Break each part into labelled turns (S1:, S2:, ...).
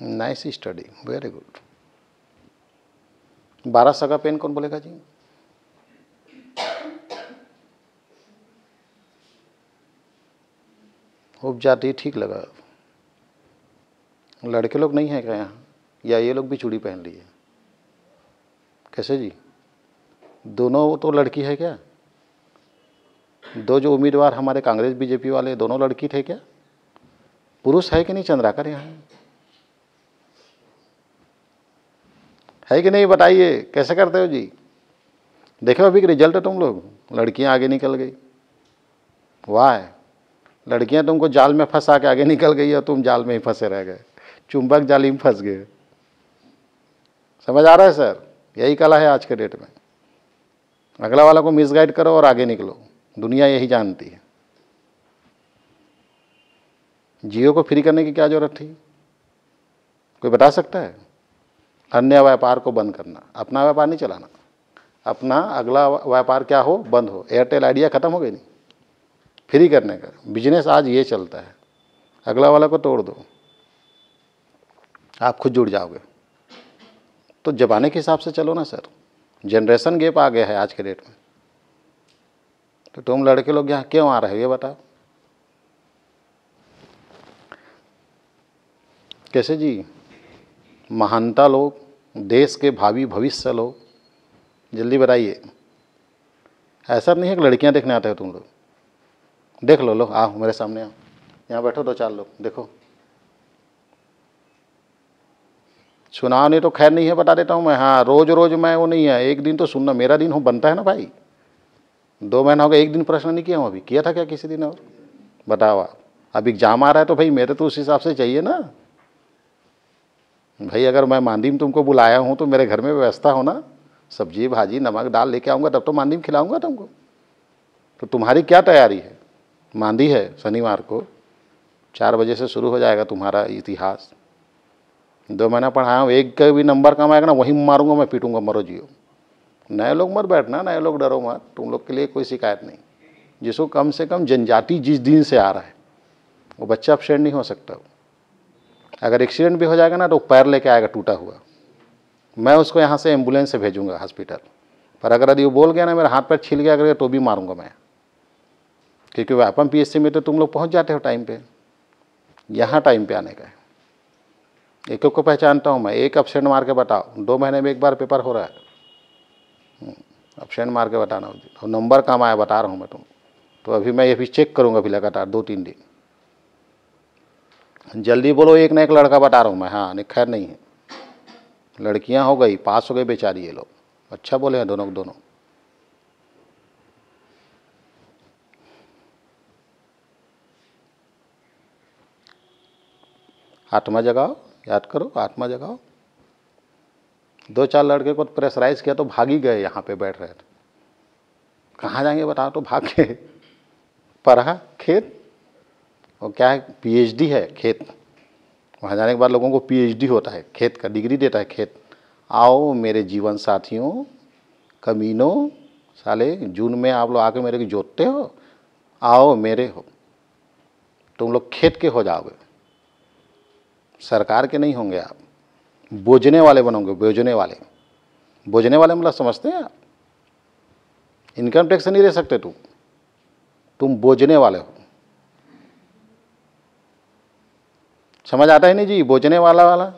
S1: Nice study, very good. 1200 का pen कौन बोलेगा जी? उपजाति ठीक लगा। लड़के लोग नहीं है क्या यहाँ, या ये लोग भी चूड़ी पहन लिए? कैसे जी, दोनों तो लड़की है क्या? दो जो उम्मीदवार हमारे कांग्रेस बीजेपी वाले, दोनों लड़की थे क्या? पुरुष है कि नहीं चंद्राकर यहाँ? है कि नहीं बताइए, कैसे करते हो जी? देखो अभी रिजल्ट तुम लोग, लड़कियां आगे निकल गई। वाह, लड़कियां तुमको जाल में फंसा के आगे निकल गई और तुम जाल में ही फंसे रह गए, चुंबक जाली में फंस गए। समझ आ रहा है सर? यही कला है आज के डेट में। अगला वाला को मिसगाइड करो और आगे निकलो, दुनिया यही जानती है। जियो को फ्री करने की क्या जरूरत थी? कोई बता सकता है? अन्य व्यापार को बंद करना, अपना व्यापार नहीं चलाना। अपना अगला व्यापार क्या हो, बंद हो। एयरटेल आइडिया खत्म हो गई नहीं, फ्री करने का बिजनेस आज ये चलता है। अगला वाला को तोड़ दो, आप खुद जुड़ जाओगे। तो जमाने के हिसाब से चलो ना सर, जनरेशन गैप आ गया है आज के डेट में। तो तुम लड़के लोग यहाँ क्यों आ रहे हो ये बताओ? कैसे जी? महानता लोग, देश के भावी भविष्य लोग, जल्दी बताइए। ऐसा नहीं है कि लड़कियां देखने आते हो तुम लोग। देख लो, लो आओ मेरे सामने, आओ यहाँ बैठो, 2-4 लोग देखो। चुनाव नहीं तो खैर नहीं है, बता देता हूँ मैं। हाँ, रोज रोज मैं वो नहीं है, एक दिन तो सुनना, मेरा दिन हो बनता है ना भाई। 2 महीना हो गया, एक दिन प्रश्न नहीं किया हूँ अभी। किया था क्या किसी दिन? और बताओ आप, अब एग्जाम आ रहा है तो भाई मेरे तो उस हिसाब से चाहिए ना भाई। अगर मैं मानदीम तुमको बुलाया हूँ तो मेरे घर में व्यवस्था हो ना, सब्जी भाजी नमक दाल लेके आऊँगा, तब तो मानदीम खिलाऊंगा तुमको। तो तुम्हारी क्या तैयारी है? मांदी है शनिवार को 4 बजे से शुरू हो जाएगा तुम्हारा इतिहास। 2 महीना पढ़ाया हूँ, एक का भी नंबर कम आएगा ना वहीं मारूंगा मैं, पीटूंगा, मरो जियो। नए लोग मत बैठना, नए लोग डरो मत, तुम लोग के लिए कोई शिकायत नहीं। जिसको कम से कम जनजाति जिस दिन से आ रहा है वो बच्चा अपसेंट नहीं हो सकता। अगर एक्सीडेंट भी हो जाएगा ना तो पैर लेके आएगा टूटा हुआ, मैं उसको यहाँ से एम्बुलेंस से भेजूंगा हॉस्पिटल। पर अगर यदि वो बोल गया ना मेरा हाथ पैर छिल गया अगर, तो भी मारूंगा मैं। क्योंकि वापम पीएससी में तो तुम लोग पहुँच जाते हो टाइम पे, यहाँ टाइम पे आने का है। एक को पहचानता हूँ मैं, एक अपसेंट मार के बताओ, 2 महीने में एक बार पेपर हो रहा है। अपसेंट मार के बताना, और नंबर कम आया बता रहा हूँ मैं तुम। तो अभी मैं ये भी चेक करूँगा अभी लगातार 2-3 दिन। जल्दी बोलो, एक ना एक लड़का बता रहा हूँ मैं। हाँ नहीं, खैर नहीं है, लड़कियां हो गई, पास हो गई बेचारी ये लोग। अच्छा बोले हैं दोनों दोनों। आत्मा जगाओ, याद करो, आत्मा जगाओ। 2-4 लड़के को प्रेशराइज किया तो भाग ही गए, यहाँ पे बैठ रहे थे। कहाँ जाएंगे बताओ? तो भाग के पढ़ा खेत, और क्या है, पीएचडी है खेत। वहाँ जाने के बाद लोगों को पीएचडी होता है, खेत का डिग्री देता है खेत। आओ मेरे जीवन साथियों, कमीनों, साले जून में आप लोग आके मेरे को जोतते हो, आओ मेरे हो, तुम लोग खेत के हो जाओगे, सरकार के नहीं होंगे आप, बोझने वाले बनोगे, बोझने वाले। बोझने वाले मतलब समझते हैं आप? इनकम टैक्स नहीं दे सकते तुम बोझने वाले हो। समझ आता है नहीं जी? बोझने वाला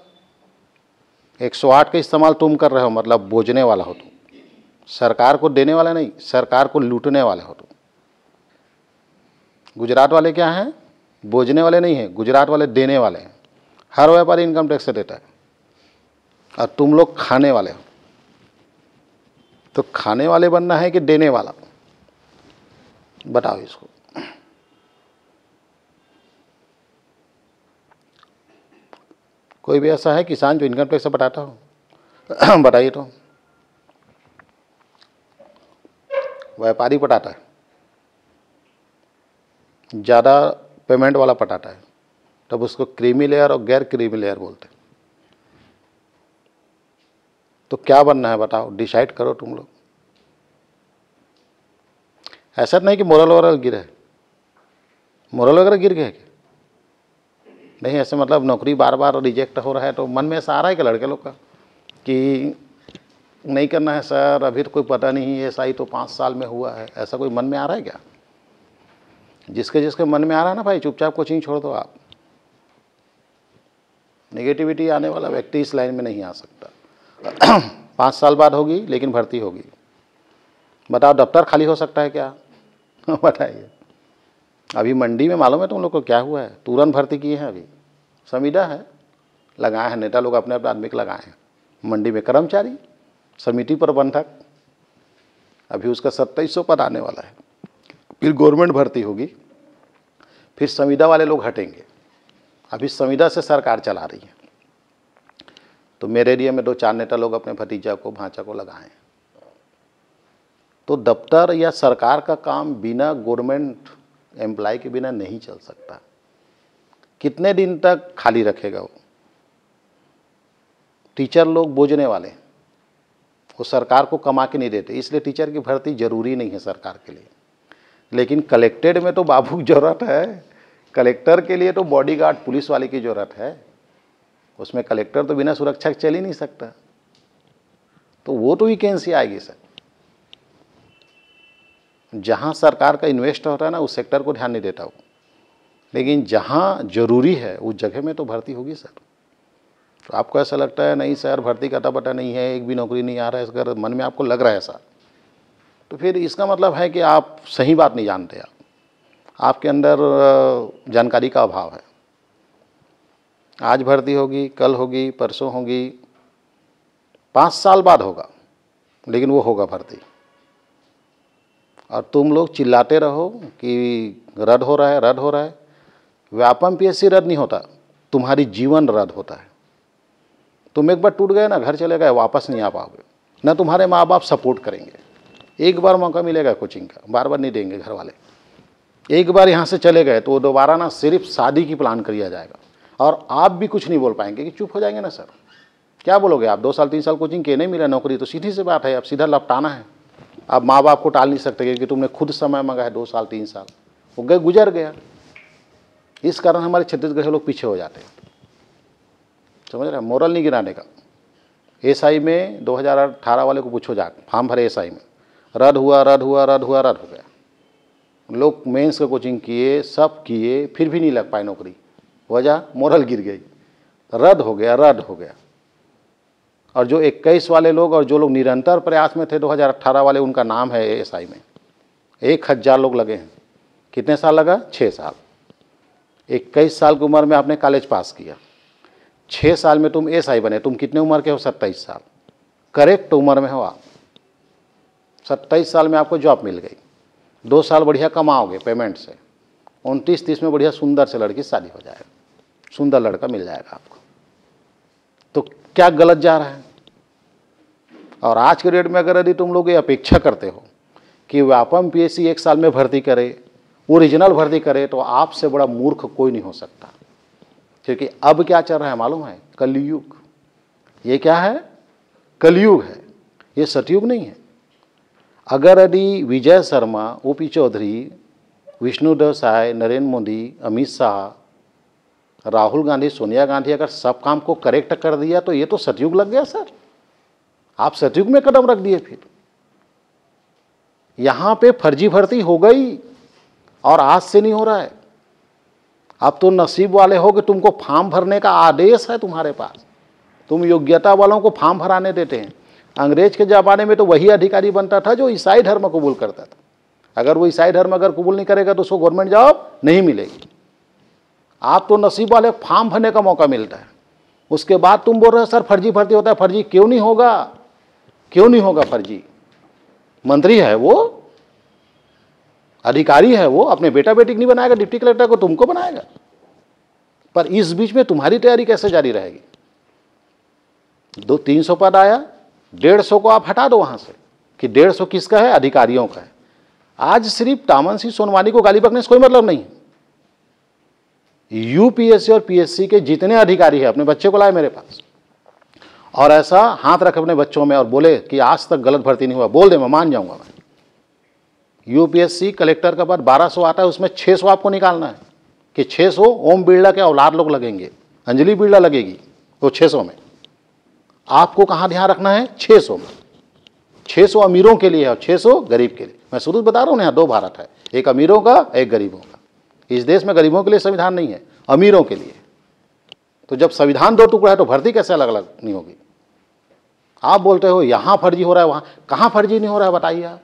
S1: 108 का इस्तेमाल तुम कर रहे हो, मतलब बोझने वाला हो तुम। सरकार को देने वाले नहीं, सरकार को लूटने वाले हो तुम। गुजरात वाले क्या हैं? बोझने वाले नहीं है, गुजरात वाले देने वाले हैं। हर व्यापारी इनकम टैक्स से देता है, और तुम लोग खाने वाले हो। तो खाने वाले बनना है कि देने वाला? बताओ इसको। कोई भी ऐसा है किसान जो इनकम टैक्स से बताता हो? बताइए तो। व्यापारी पटाता है, ज़्यादा पेमेंट वाला पटाता है, तब उसको क्रीमी लेयर और गैर क्रीमी लेयर बोलते हैं। तो क्या बनना है बताओ, डिसाइड करो तुम लोग। ऐसा नहीं कि मोरल वगैरह गिरे, मोरल वगैरह गिर गए क्या? नहीं ऐसे मतलब नौकरी बार बार रिजेक्ट हो रहा है तो मन में ऐसा आ रहा है कि लड़के लोग का कि नहीं करना है सर, अभी तो कोई पता नहीं है, SI तो 5 साल में हुआ है, ऐसा कोई मन में आ रहा है क्या? जिसके जिसके मन में आ रहा है ना भाई, चुपचाप कोचिंग छोड़ दो आप। नेगेटिविटी आने वाला व्यक्ति इस लाइन में नहीं आ सकता। 5 साल बाद होगी लेकिन भर्ती होगी। बताओ दफ्तर खाली हो सकता है क्या? बताइए। अभी मंडी में मालूम है तुम लोग को क्या हुआ है? तुरंत भर्ती किए हैं। अभी संविदा है, लगाए हैं, नेता लोग अपने अपने आदमी को लगाए हैं। मंडी में कर्मचारी, समिति प्रबंधक, अभी उसका 2700 पद आने वाला है। फिर गवर्नमेंट भर्ती होगी, फिर संविदा वाले लोग हटेंगे। अभी संविदा से सरकार चला रही है। तो मेरे एरिया में 2-4 नेता लोग अपने भतीजा को भांचा को लगाए। तो दफ्तर या सरकार का काम बिना गवर्नमेंट एम्प्लॉय के बिना नहीं चल सकता। कितने दिन तक खाली रखेगा वो? टीचर लोग बोझने वाले, वो सरकार को कमा के नहीं देते, इसलिए टीचर की भर्ती जरूरी नहीं है सरकार के लिए। लेकिन कलेक्टेड में तो बाबू की जरूरत है, कलेक्टर के लिए तो बॉडीगार्ड पुलिस वाले की जरूरत है। उसमें कलेक्टर तो बिना सुरक्षा के चल ही नहीं सकता। तो वो तो वैकेंसी आएगी सर। जहां सरकार का इन्वेस्ट होता है ना, उस सेक्टर को ध्यान नहीं देता वो, लेकिन जहां जरूरी है उस जगह में तो भर्ती होगी सर। तो आपको ऐसा लगता है नहीं सर भर्ती का अता पता नहीं है, एक भी नौकरी नहीं आ रहा है, अगर मन में आपको लग रहा है ऐसा, तो फिर इसका मतलब है कि आप सही बात नहीं जानते। आपके अंदर जानकारी का अभाव है। आज भर्ती होगी, कल होगी, परसों होगी, 5 साल बाद होगा, लेकिन वो होगा भर्ती। और तुम लोग चिल्लाते रहो कि रद्द हो रहा है, रद्द हो रहा है। व्यापम PSC रद्द नहीं होता, तुम्हारी जीवन रद्द होता है। तुम एक बार टूट गए ना, घर चले गए, वापस नहीं आ पाओगे। ना तुम्हारे माँ बाप सपोर्ट करेंगे। एक बार मौका मिलेगा कोचिंग का, बार बार नहीं देंगे घर वाले। एक बार यहाँ से चले गए तो दोबारा ना सिर्फ शादी की प्लान किया जाएगा, और आप भी कुछ नहीं बोल पाएंगे कि चुप हो जाएंगे ना सर। क्या बोलोगे आप? 2 साल 3 साल कोचिंग के नहीं मिला नौकरी, तो सीधी सी बात है, अब सीधा लपटाना है। आप माँ बाप को टाल नहीं सकते क्योंकि तुमने खुद समय मांगा है 2 साल 3 साल, वो गए गुजर गया। इस कारण हमारे छत्तीसगढ़ के लोग पीछे हो जाते हैं। समझ रहे हैं? मोरल नहीं गिराने का। SI में 2018 वाले को पूछो, जा फॉर्म भरे SI में, रद्द हुआ, रद्द हुआ, रद्द हुआ, रद्द हो गया। लोग मेंस का कोचिंग किए, सब किए, फिर भी नहीं लग पाए नौकरी। वजह मोरल गिर गई, रद्द हो गया, रद्द हो गया। और जो 21 वाले लोग और जो लोग निरंतर प्रयास में थे 2018 वाले, उनका नाम है SI में। 1000 लोग लगे हैं। कितने साल लगा? 6 साल। 21 साल की उम्र में आपने कॉलेज पास किया, 6 साल में तुम SI बने। तुम कितने उम्र के हो? 27 साल। करेक्ट उम्र में हो आप। 27 साल में आपको जॉब मिल गई, 2 साल बढ़िया कमाओगे पेमेंट से, 29-30 में बढ़िया सुंदर से लड़की शादी हो जाएगा, सुंदर लड़का मिल जाएगा आपको। तो क्या गलत जा रहा है? और आज के डेट में अगर यदि तुम लोग ये अपेक्षा करते हो कि व्यापम PSC 1 साल में भर्ती करे, ओरिजिनल भर्ती करे, तो आपसे बड़ा मूर्ख कोई नहीं हो सकता। क्योंकि अब क्या चल रहा है मालूम है? कलयुग। ये क्या है? कलयुग है, ये सतयुग नहीं है। अगर यदि विजय शर्मा, OP चौधरी, विष्णुदेव साय, नरेंद्र मोदी, अमित शाह, राहुल गांधी, सोनिया गांधी अगर सब काम को करेक्ट कर दिया तो ये तो सतयुग लग गया सर। आप सतयुग में कदम रख दिए। फिर यहां पे फर्जी भर्ती हो गई, और आज से नहीं हो रहा है। अब तो नसीब वाले हो कि तुमको फॉर्म भरने का आदेश है तुम्हारे पास, तुम योग्यता वालों को फॉर्म भराने देते हैं। अंग्रेज के ज़माने में तो वही अधिकारी बनता था जो ईसाई धर्म कबूल करता था। अगर वो ईसाई धर्म अगर कबूल नहीं करेगा तो उसको गवर्नमेंट जॉब नहीं मिलेगी। आप तो नसीब वाले, फॉर्म भरने का मौका मिलता है, उसके बाद तुम बोल रहे हो सर फर्जी भर्ती होता है। फर्जी क्यों नहीं होगा? क्यों नहीं होगा फर्जी? मंत्री है वो, अधिकारी है वो, अपने बेटा बेटी को नहीं बनाएगा, डिप्टी कलेक्टर को तुमको बनाएगा। पर इस बीच में तुम्हारी तैयारी कैसे जारी रहेगी? 200-300 पद आया, 150 को आप हटा दो वहां से कि 150 किसका है? अधिकारियों का है। आज सिर्फ तामन सिंह सोनवानी को गाली बकने से कोई मतलब नहीं। UPSC और PSC के जितने अधिकारी हैं अपने बच्चे को लाए मेरे पास, और ऐसा हाथ रखे अपने बच्चों में और बोले कि आज तक गलत भर्ती नहीं हुआ, बोल दे, मैं मान जाऊंगा। मैं UPSC कलेक्टर का पद 1200 आता है, उसमें 600 आपको निकालना है। कि 600 ओम बिरला के औलाद लोग लगेंगे, अंजलि बिरला लगेगी, वो 600 में। आपको कहाँ ध्यान रखना है? 600 में। 600 अमीरों के लिए है और 600 गरीब के लिए। मैं शुरू बता रहा हूँ, यहाँ दो भारत है, एक अमीरों का, एक गरीबों का। इस देश में गरीबों के लिए संविधान नहीं है, अमीरों के लिए। तो जब संविधान दो टुकड़ा है तो भर्ती कैसे अलग अलग नहीं होगी? आप बोलते हो यहाँ फर्जी हो रहा है, वहाँ कहाँ फर्जी नहीं हो रहा है? बताइए आप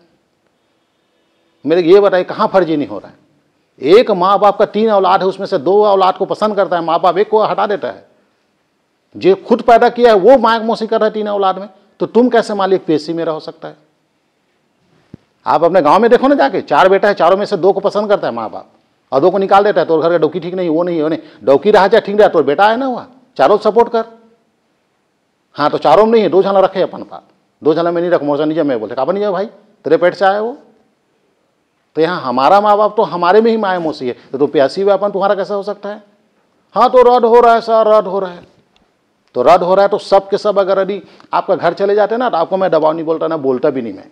S1: मेरे, ये बताइए कहाँ फर्जी नहीं हो रहा है? एक माँ बाप का 3 औलाद है, उसमें से 2 औलाद को पसंद करता है माँ बाप, एक को हटा देता है। जो खुद पैदा किया है वो मायक मौसी कर रहा है 3 औलाद में, तो तुम कैसे मालिक पीएससी मेरा हो सकता है? आप अपने गांव में देखो ना जाके, 4 बेटा है, चारों में से 2 को पसंद करता है माँ बाप और 2 को निकाल देता है। तो घर का डौकी ठीक नहीं, वो नहीं, वो नहीं, डौकी रहा चाहे ठीक रहा, तो बेटा है ना, हुआ चारों सपोर्ट कर। हाँ तो चारों में नहीं है, 2 झना रखे अपन पास, 2 झना में नहीं रख, मोर्चा नहीं जब मैं बोलते काबा नहीं जाओ भाई, तेरे पेट से आया वो। तो यहाँ हमारा माँ बाप तो हमारे में ही माया मौसी है, तो प्यासी व्यापन तुम्हारा कैसा हो सकता है? हाँ तो रद्द हो रहा है सर, रद्द हो रहा है, तो रद्द हो रहा है तो सब के सब अगर यदि आपका घर चले जाते ना, तो आपको मैं दबाव नहीं बोलता ना, बोलता भी नहीं मैं।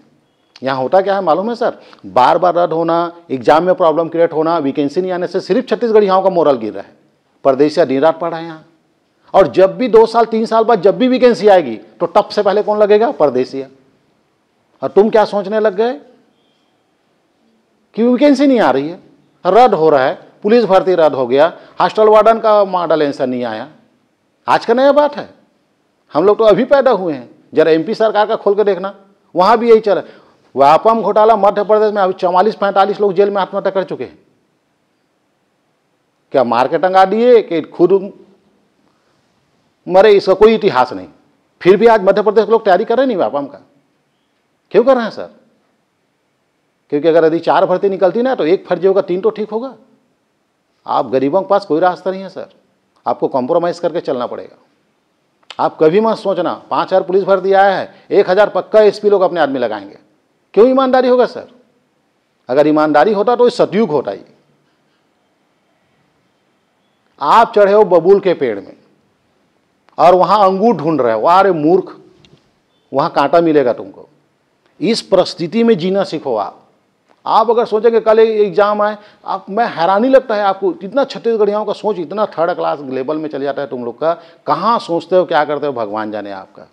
S1: यहाँ होता क्या है मालूम है सर? बार बार रद्द होना, एग्जाम में प्रॉब्लम क्रिएट होना, वैकेंसी नहीं आने से सिर्फ छत्तीसगढ़ यहाँ का मोरल गिर रहा है। परदेशिया दिन रात पढ़ रहे हैं यहाँ, और जब भी 2 साल 3 साल बाद जब भी वैकेंसी आएगी तो टप से पहले कौन लगेगा? परदेशिया। और तुम क्या सोचने लग गए कि वैकेंसी नहीं आ रही है, रद्द हो रहा है, पुलिस भर्ती रद्द हो गया, हॉस्टल वार्डन का मॉडल आंसर नहीं आया। आज का नया बात है, हम लोग तो अभी पैदा हुए हैं। जरा एमपी सरकार का खोल के देखना, वहां भी यही चल रहा है। व्यापम घोटाला मध्य प्रदेश में अभी 44-45 लोग जेल में आत्महत्या कर चुके हैं। क्या मार के टंगा दिए कि खुद मरे? इसका कोई इतिहास नहीं। फिर भी आज मध्य प्रदेश के लोग तैयारी कर रहे नहीं व्यापम का। क्यों कर रहे हैं सर? क्योंकि अगर यदि 4 भर्ती निकलती ना तो 1 फर्जी होगा, 3 तो ठीक होगा। आप गरीबों के पास कोई रास्ता नहीं है सर, आपको कॉम्प्रोमाइज करके चलना पड़ेगा। आप कभी मत सोचना 5000 पुलिस भर्ती आया है, 1000 पक्का एसपी लोग अपने आदमी लगाएंगे। क्यों ईमानदारी होगा सर? अगर ईमानदारी होता तो सतयुग होता ही। आप चढ़े हो बबूल के पेड़ में और वहां अंगूर ढूंढ रहे हो, अरे मूर्ख, वहां कांटा मिलेगा तुमको। इस परिस्थिति में जीना सीखो। आप अगर सोचेंगे कल एग्जाम आए, आप, मैं हैरानी लगता है आपको, इतना छत्तीसगढ़ियों का सोच इतना 3rd क्लास लेवल में चले जाता है तुम लोग का। कहाँ सोचते हो, क्या करते हो, भगवान जाने आपका।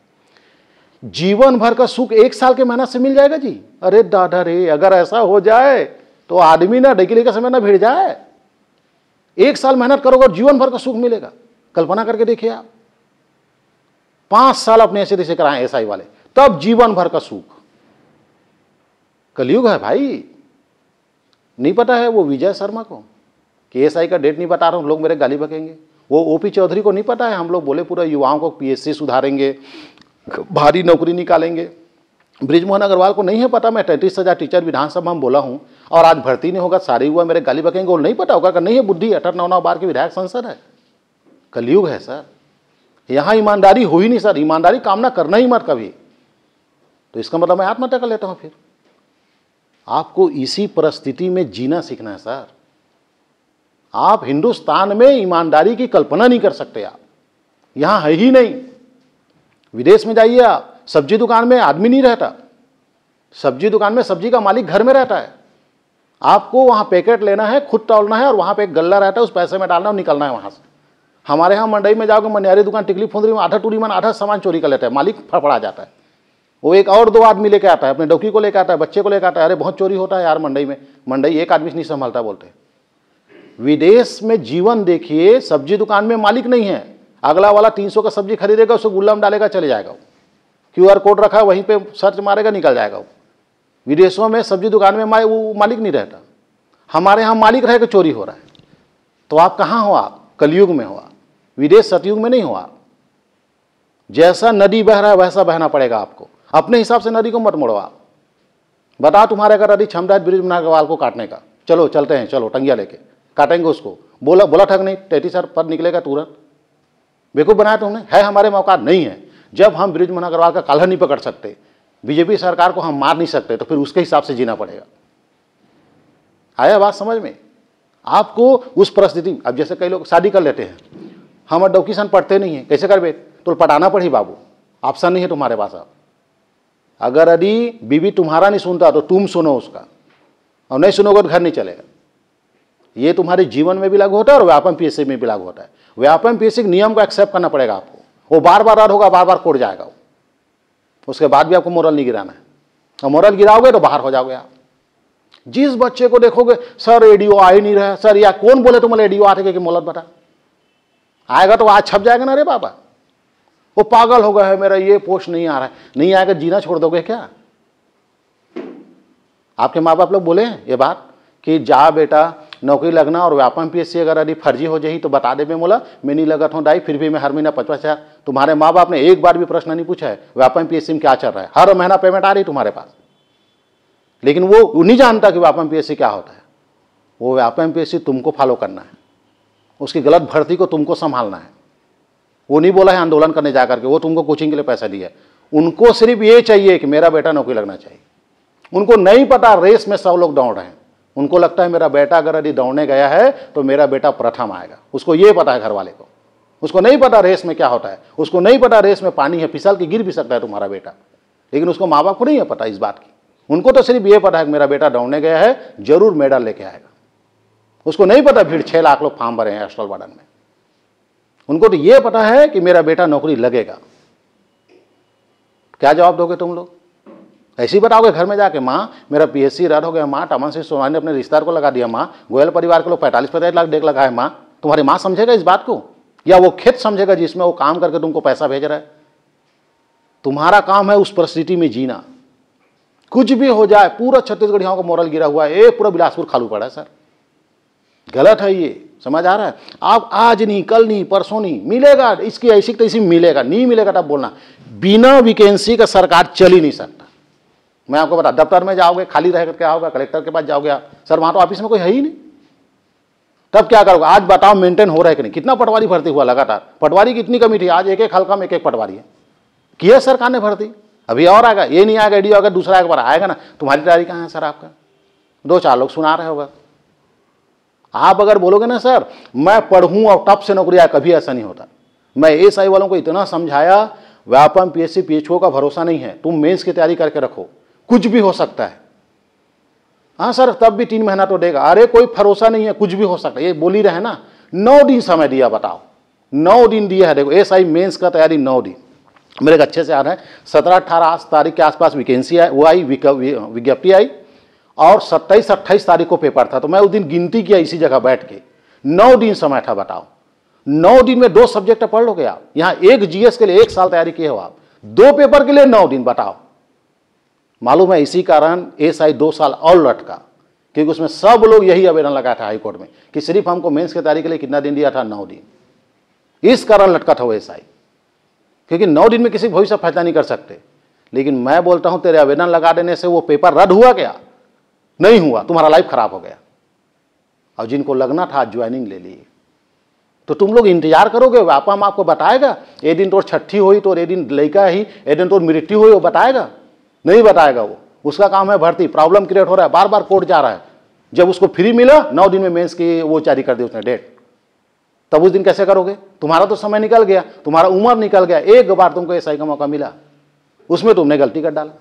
S1: जीवन भर का सुख 1 साल के मेहनत से मिल जाएगा जी? अरे दादा रे, अगर ऐसा हो जाए तो आदमी ना डेकिले का समय ना भिड़ जाए। 1 साल मेहनत करोगे और जीवन भर का सुख मिलेगा। कल्पना करके देखिए आप, 5 साल अपने ऐसे तैसे कराएं एसआई वाले, तब जीवन भर का सुख। कलयुग है भाई। नहीं पता है वो विजय शर्मा को कि एसआई का डेट नहीं बता रहा हूं, लोग मेरे गाली बकेंगे। वो ओपी चौधरी को नहीं पता है, हम लोग बोले पूरा युवाओं को पीएससी सुधारेंगे, भारी नौकरी निकालेंगे। बृजमोहन अग्रवाल को नहीं है पता मैं 33,000 टीचर विधानसभा में बोला हूं और आज भर्ती नहीं होगा, सारे युवा मेरे गाली बकेंगे। वो नहीं पता होगा, नहीं है बुद्धि, 18-19 बार के विधायक सांसद है। कलयुग है सर, यहां ईमानदारी हो ही नहीं सर। ईमानदारी कामना करना ही मत कभी, तो इसका मतलब मैं आत्महत्या कर लेता हूं। फिर आपको इसी परिस्थिति में जीना सीखना है सर। आप हिंदुस्तान में ईमानदारी की कल्पना नहीं कर सकते। आप यहां है ही नहीं। विदेश में जाइए आप, सब्जी दुकान में आदमी नहीं रहता, सब्जी दुकान में सब्जी का मालिक घर में रहता है। आपको वहां पैकेट लेना है, खुद तौलना है और वहां पे एक गल्ला रहता है, उस पैसे में डालना और निकलना है वहां से। हमारे यहाँ मंडई में जाओगे, मनियारी दुकान, टिकली फुंदरी में आधा टूरी मन आधा सामान चोरी कर लेता है, मालिक फड़फड़ा जाता है। वो एक और 2 आदमी लेके आता है, अपने डौकी को लेके आता है, बच्चे को लेके आता है। अरे बहुत चोरी होता है यार मंडई में, मंडई एक आदमी से नहीं संभालता बोलते। विदेश में जीवन देखिए, सब्जी दुकान में मालिक नहीं है, अगला वाला 300 का सब्जी खरीदेगा, उसको गुल्ला में डालेगा, चले जाएगा। QR कोड रखा है, वहीं पे सर्च मारेगा, निकल जाएगा वो। विदेशों में सब्जी दुकान में वो मालिक नहीं रहता। हमारे यहाँ मालिक रह के चोरी हो रहा है। तो आप कहाँ हो? आप कलयुग में हो। विदेश सतयुग में नहीं हो। आप जैसा नदी बह रहा है वैसा बहना पड़ेगा आपको। अपने हिसाब से नदी को मत मोड़ो। आप बताओ, तुम्हारे अगर यदि क्षमता है बृजमोहन अग्रवाल को काटने का, चलो चलते हैं, चलो टंगिया लेके काटेंगे उसको। बोला ठग नहीं, 33 पद निकलेगा तुरंत। बेवकूफ बनाया तुमने। है हमारे मौका नहीं है। जब हम बृजमोहन अग्रवाल का काल्हा नहीं पकड़ सकते, बीजेपी सरकार को हम मार नहीं सकते, तो फिर उसके हिसाब से जीना पड़ेगा। आया बात समझ में? आपको उस परिस्थिति, अब जैसे कई लोग शादी कर लेते हैं, हम डॉक्यूमेंट पढ़ते नहीं है, कैसे करबे? तो पढ़ाना पड़ी बाबू, ऑप्शन नहीं है तुम्हारे पास। आप अगर यदि बीवी तुम्हारा नहीं सुनता तो तुम सुनो उसका, और नहीं सुनोगे तो घर नहीं चलेगा। ये तुम्हारे जीवन में भी लागू होता है और व्यापम पीएससी में भी लागू होता है। व्यापम पीएससी के नियम को एक्सेप्ट करना पड़ेगा आपको। वो बार बार रद्द होगा, बार बार कोर्ट जाएगा वो, उसके बाद भी आपको मोरल नहीं गिराना है। और मोरल गिराओगे तो बाहर हो जाओगे आप। जिस बच्चे को देखोगे सर एडीओ आ ही नहीं रहा सर, या कौन बोले तुम्हारे एडीओ आते कि मोहलत बता आएगा तो आज छप जाएगा ना रे बाबा, वो पागल हो गया है मेरा ये पोस्ट नहीं आ रहा है। नहीं आएगा जीना छोड़ दोगे क्या? आपके माँ बाप लोग बोले ये बात कि जा बेटा नौकरी लगना और व्यापम पीएससी अगर यदि फर्जी हो जाए तो बता दे। मैं बोला मैं नहीं लगत हूँ दाई, फिर भी मैं हर महीना 50,000। तुम्हारे माँ बाप ने एक बार भी प्रश्न नहीं पूछा है व्यापम पीएससी में क्या चल रहा है, हर महीना पेमेंट आ रही तुम्हारे पास, लेकिन वो नहीं जानता कि व्यापम पीएससी क्या होता है। वो व्यापम पीएससी तुमको फॉलो करना है, उसकी गलत भर्ती को तुमको संभालना है। वो नहीं बोला है आंदोलन करने जा करके, वो तुमको कोचिंग के लिए पैसा दिया है। उनको सिर्फ ये चाहिए कि मेरा बेटा नौकरी लगना चाहिए। उनको नहीं पता रेस में 100 लोग दौड़ रहे हैं, उनको लगता है मेरा बेटा अगर यदि दौड़ने गया है तो मेरा बेटा प्रथम आएगा। उसको ये पता है घर वाले को, उसको नहीं पता रेस में क्या होता है, उसको नहीं पता रेस में पानी है, फिसल के गिर भी सकता है तुम्हारा बेटा, लेकिन उसको माँ बाप को नहीं है पता इस बात की। उनको तो सिर्फ ये पता है कि मेरा बेटा दौड़ने गया है, जरूर मेडल लेके आएगा। उसको नहीं पता भीड़ 6 लाख लोग फॉर्म भरे हैं हॉस्टल वार्डन में। उनको तो ये पता है कि मेरा बेटा नौकरी लगेगा। क्या जवाब दोगे तुम लोग? ऐसे ही बताओगे घर में जाके माँ मेरा पीएससी रद्द हो गया, माँ टमन सिंह सोमानी ने अपने रिश्तेदार को लगा दिया, माँ गोयल परिवार के लोग 45-45 लाख डेक लगाए, माँ तुम्हारी माँ समझेगा इस बात को? या वो खेत समझेगा जिसमें वो काम करके तुमको पैसा भेज रहा है? तुम्हारा काम है उस परिस्थिति में जीना। कुछ भी हो जाए, पूरा छत्तीसगढ़ियों का मोरल गिरा हुआ है, पूरा बिलासपुर खालू पड़ा है सर। गलत है ये, समझ आ रहा है? आप आज नहीं, कल नहीं, परसों नहीं, मिलेगा इसकी ऐसी तैसी मिलेगा, नहीं मिलेगा तब बोलना। बिना वैकेंसी का सरकार चल ही नहीं सकता। मैं आपको बता, दफ्तर में जाओगे खाली रह करके आओगे, कलेक्टर के पास जाओगे आप, सर वहां तो ऑफिस में कोई है ही नहीं, तब क्या करोगे? आज बताओ मेंटेन हो रहा है कि नहीं? कितना पटवारी भर्ती हुआ लगातार? पटवारी की इतनी कमी थी, आज एक एक हल्का में एक पटवारी है। किया सरकार ने भर्ती, अभी और आएगा। ये नहीं आएगा एडीओ, अगर दूसरा एक बार आएगा ना। तुम्हारी तैयारी कहाँ है सर? आपका 2-4 लोग सुना रहे होगा। आप अगर बोलोगे ना सर मैं पढ़ूं और टॉप से नौकरी आए, कभी ऐसा नहीं होता। मैं एएसआई वालों को इतना समझाया, व्यापम पीएससी पीएचओ का भरोसा नहीं है, तुम मेंस की तैयारी करके रखो, कुछ भी हो सकता है। हाँ सर तब भी 3 महीना तो देगा। अरे कोई भरोसा नहीं है, कुछ भी हो सकता है। ये बोल ही रहे ना, 9 दिन समय दिया, बताओ 9 दिन दिया है। देखो एएसआई मेंस का तैयारी 9 दिन, मेरे को अच्छे से याद है। 17-18 तारीख के आसपास वैकेंसी आई, वो आई विज्ञप्ति आई, और 27-28 तारीख को पेपर था। तो मैं उस दिन गिनती किया इसी जगह बैठ के, 9 दिन समय था। बताओ 9 दिन में 2 सब्जेक्ट पढ़ लोगे आप? यहाँ एक जीएस के लिए 1 साल तैयारी किए हो आप, 2 पेपर के लिए 9 दिन। बताओ, मालूम है इसी कारण एएसआई 2 साल और लटका, क्योंकि उसमें सब लोग यही आवेदन लगाया था हाईकोर्ट में कि सिर्फ हमको मेंस की तैयारी के लिए कितना दिन दिया था? 9 दिन। इस कारण लटका था वो एएसआई, क्योंकि 9 दिन में किसी भविष्य फैसला नहीं कर सकते। लेकिन मैं बोलता हूं तेरे आवेदन लगा देने से वो पेपर रद्द हुआ क्या? नहीं हुआ, तुम्हारा लाइफ खराब हो गया। और जिनको लगना था ज्वाइनिंग ले ली। तो तुम लोग इंतजार करोगे, व्यापम आपको बताएगा ए दिन तोर छठी हुई तो ए दिन लड़का ही, ए दिन तोर मृत्यु हुई, वो बताएगा? नहीं बताएगा। वो उसका काम है भर्ती। प्रॉब्लम क्रिएट हो रहा है, बार बार कोर्ट जा रहा है। जब उसको फ्री मिला 9 दिन में मेंस की वो जारी कर दी उसने डेट, तब उस दिन कैसे करोगे? तुम्हारा तो समय निकल गया, तुम्हारा उम्र निकल गया। एक बार तुमको एएसआई का मौका मिला, उसमें तुमने गलती कर डाला।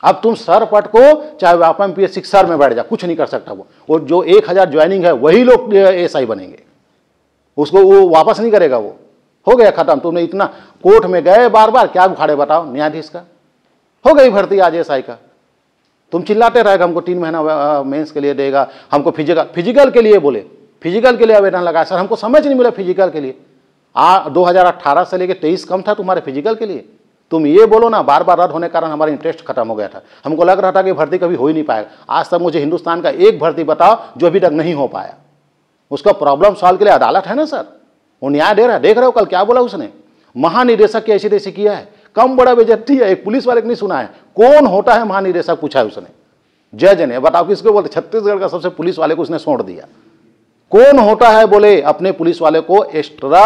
S1: अब तुम सर पट को चाहे व्यापम पीएससी सर में बैठ जा, कुछ नहीं कर सकता। वो जो 1000 ज्वाइनिंग है वही लोग एएसआई बनेंगे, उसको वो वापस नहीं करेगा। वो हो गया खत्म। तुमने इतना कोर्ट में गए बार बार, क्या उखाड़े बताओ न्यायाधीश का? हो गई भर्ती आज एएसआई का। तुम चिल्लाते रहेगा हमको 3 महीना मेंस के लिए देगा, हमको फिजिकल के लिए बोले, फिजिकल के लिए आवेदन लगाया। सर हमको समझ नहीं मिला फिजिकल के लिए। 2018 से लेकर 23 कम था तुम्हारे फिजिकल के लिए। तुम ये बोलो ना, बार बार रद्द होने के कारण हमारा इंटरेस्ट खत्म हो गया था। हमको लग रहा था कि भर्ती कभी हो ही नहीं पाएगा। आज तक मुझे हिंदुस्तान का एक भर्ती बताओ जो अभी तक नहीं हो पाया। उसका प्रॉब्लम सॉल्व के लिए अदालत है ना सर, वो न्याय दे रहा है। देख रहे हो कल क्या बोला उसने? महानिदेशक की ऐसी तैसी किया है, कम बड़ा बेइज्जती है। एक पुलिस वाले को नहीं सुना है, कौन होता है महानिदेशक पूछा है उसने, जज ने। बताओ किसको बोलते? छत्तीसगढ़ का सबसे पुलिस वाले को उसने सौंप दिया। कौन होता है बोले अपने पुलिस वाले को एक्स्ट्रा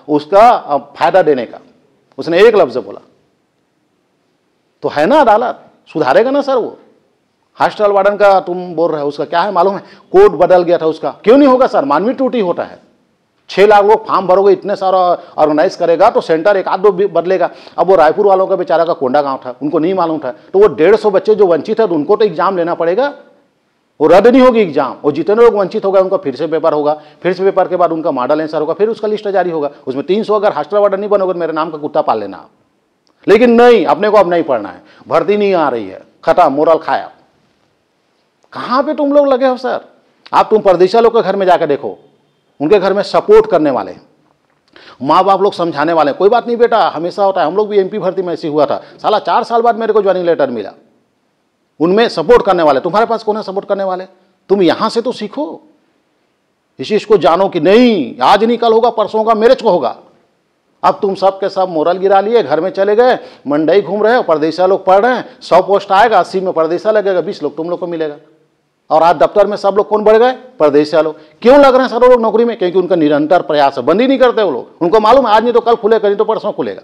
S1: उसका फायदा देने का? उसने एक लफ्ज बोला। तो है ना अदालत, सुधारेगा ना सर वो? हॉस्टल वार्डन का तुम बोल रहे हो, उसका क्या है मालूम है? कोड बदल गया था उसका। क्यों नहीं होगा सर? मानवीय त्रुटि होता है। 6 लाख लोग फॉर्म भरोगे, इतने सारा ऑर्गेनाइज करेगा तो सेंटर 1-2 बदलेगा। अब वो रायपुर वालों का बेचारा का कोंडा गांव था, उनको नहीं मालूम था, तो वो 150 बच्चे जो वंचित है उनको तो एग्जाम लेना पड़ेगा। वो रद्द नहीं होगी एग्जाम, वो जितने लोग वंचित हो गए उनका फिर से पेपर होगा, फिर से पेपर के बाद उनका मॉडल आंसर होगा, फिर उसका लिस्ट जारी होगा। उसमें 300 अगर हॉस्टल वार्डन नहीं बनोगे मेरे नाम का कुत्ता पाल लेना आप। लेकिन नहीं, अपने को अब नहीं पढ़ना है, भर्ती नहीं आ रही है, खत्म, मोरल खाया। कहां पे तुम लोग लगे हो सर? आप तुम परदेशिया लोग के घर में जाकर देखो, उनके घर में सपोर्ट करने वाले, माँ बाप लोग समझाने वाले, कोई बात नहीं बेटा, हमेशा होता है। हम लोग भी एमपी भर्ती में ऐसे हुआ था, साला 4 साल बाद मेरे को ज्वाइनिंग लेटर मिला। उनमें सपोर्ट करने वाले, तुम्हारे पास कौन है सपोर्ट करने वाले? तुम यहां से तो सीखो, इस चीज को जानो कि नहीं आज नहीं कल होगा, परसों होगा, मेरे को होगा। अब तुम सब के सब मोरल गिरा लिए, घर में चले गए, मंडई घूम रहे हो, परदेशिया लोग पढ़ रहे हैं, 100 पोस्ट आएगा, 80 में परदेशिया लगेगा, 20 लोग तुम लोग को मिलेगा। और आज दफ्तर में सब लोग कौन बढ़ गए? परदेशिया लोग। क्यों लग रहे हैं सारे लोग नौकरी में? क्योंकि उनका निरंतर प्रयास है, बंद ही नहीं करते वो लोग। उनको मालूम है आज नहीं तो कल खुलेगा, नहीं तो परसों खुलेगा।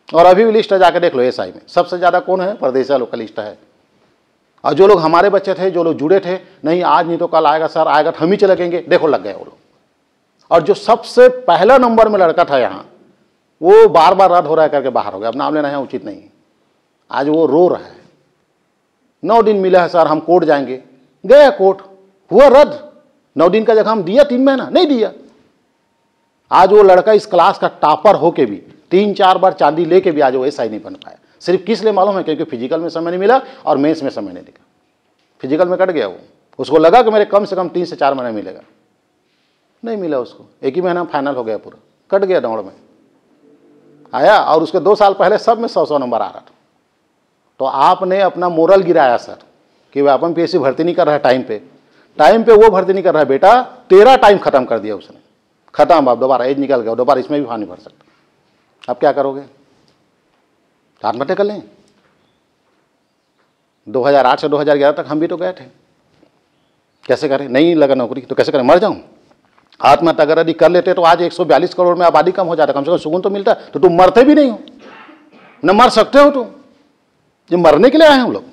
S1: और अभी भी लिस्ट है, जाके देख लो एसआई में सबसे ज्यादा कौन है? परदेशिया लोग का लिस्ट है। और जो लोग हमारे बच्चे थे, जो लोग जुड़े थे, नहीं आज नहीं तो कल आएगा सर, आएगा तो हम ही चले जाएंगे, देखो लग गए वो लोग। और जो सबसे पहला नंबर में लड़का था यहाँ, वो बार बार रद्द हो रहा है करके बाहर हो गया। अब नाम लेना है उचित नहीं। आज वो रो रहा है, 9 दिन मिला है सर, हम कोर्ट जाएंगे। गया कोर्ट, हुआ रद्द। 9 दिन का जगह हम दिया 3 महीना, नहीं दिया। आज वो लड़का इस क्लास का टॉपर होके भी 3-4 बार चांदी लेके भी आज वो एसआई नहीं बन पाया। सिर्फ किस लिए मालूम है? क्योंकि फिजिकल में समय नहीं मिला और मेंस में समय नहीं दिखा। फिजिकल में कट गया वो, उसको लगा कि मेरे कम से कम 3 से 4 महीने मिलेगा, नहीं मिला उसको। 1 ही महीना फाइनल हो गया, पूरा कट गया दौड़ में आया। और उसके 2 साल पहले सब में 100 नंबर आ रहा था। तो आपने अपना मोरल गिराया सर कि वह अपन पीएससी भर्ती नहीं कर रहा है टाइम पे वो भर्ती नहीं कर रहा है। बेटा तेरा टाइम खत्म कर दिया उसने, खत्म। अब दोबारा एज निकल गया, दोबारा इसमें भी फॉर्म नहीं भर सकता। अब क्या करोगे? आत्महत्या कर लें? 2008 से 2011 तक हम भी तो गए थे। कैसे करें? नहीं लगा नौकरी तो कैसे करें? मर जाऊं? आत्महत्या अगर यदि कर लेते तो आज 142 करोड़ में आबादी कम हो जाता, कम से कम सुकून तो मिलता। तो तुम मरते भी नहीं हो, न मर सकते हो। तुम ये मरने के लिए आए हैं हम लोग,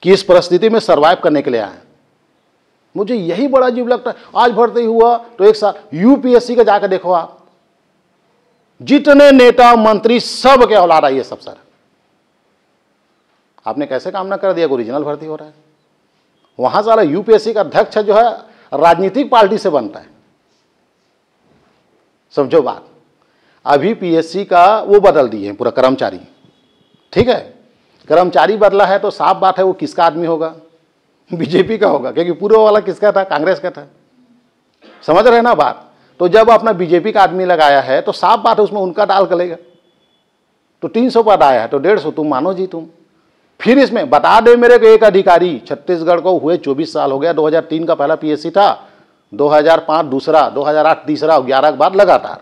S1: कि इस परिस्थिति में सर्वाइव करने के लिए आए हैं। मुझे यही बड़ा अजीब लगता है। आज भर्ती हुआ तो एक साल यूपीएससी का जाकर देखो आप, जितने नेता मंत्री सब के औलाद आई है सब सर। आपने कैसे काम ना कर दिया? ओरिजिनल भर्ती हो रहा है वहां। सारा यूपीएससी का अध्यक्ष जो है राजनीतिक पार्टी से बनता है, समझो बात। अभी पीएससी का वो बदल दिए हैं पूरा कर्मचारी, ठीक है। कर्मचारी बदला है तो साफ बात है वो किसका आदमी होगा? बीजेपी का होगा, क्योंकि पूर्व वाला किसका था? कांग्रेस का था। समझ रहे ना बात? तो जब अपना बीजेपी का आदमी लगाया है तो साफ बात है उसमें उनका डाल करेगा। तो 300 पद आया है तो 150 तुम मानो जी तुम। फिर इसमें बता दे मेरे को एक अधिकारी छत्तीसगढ़ को हुए 24 साल हो गया। 2003 का पहला पीएससी था, 2005 दूसरा, 2008 तीसरा, 11 के बाद लगातार।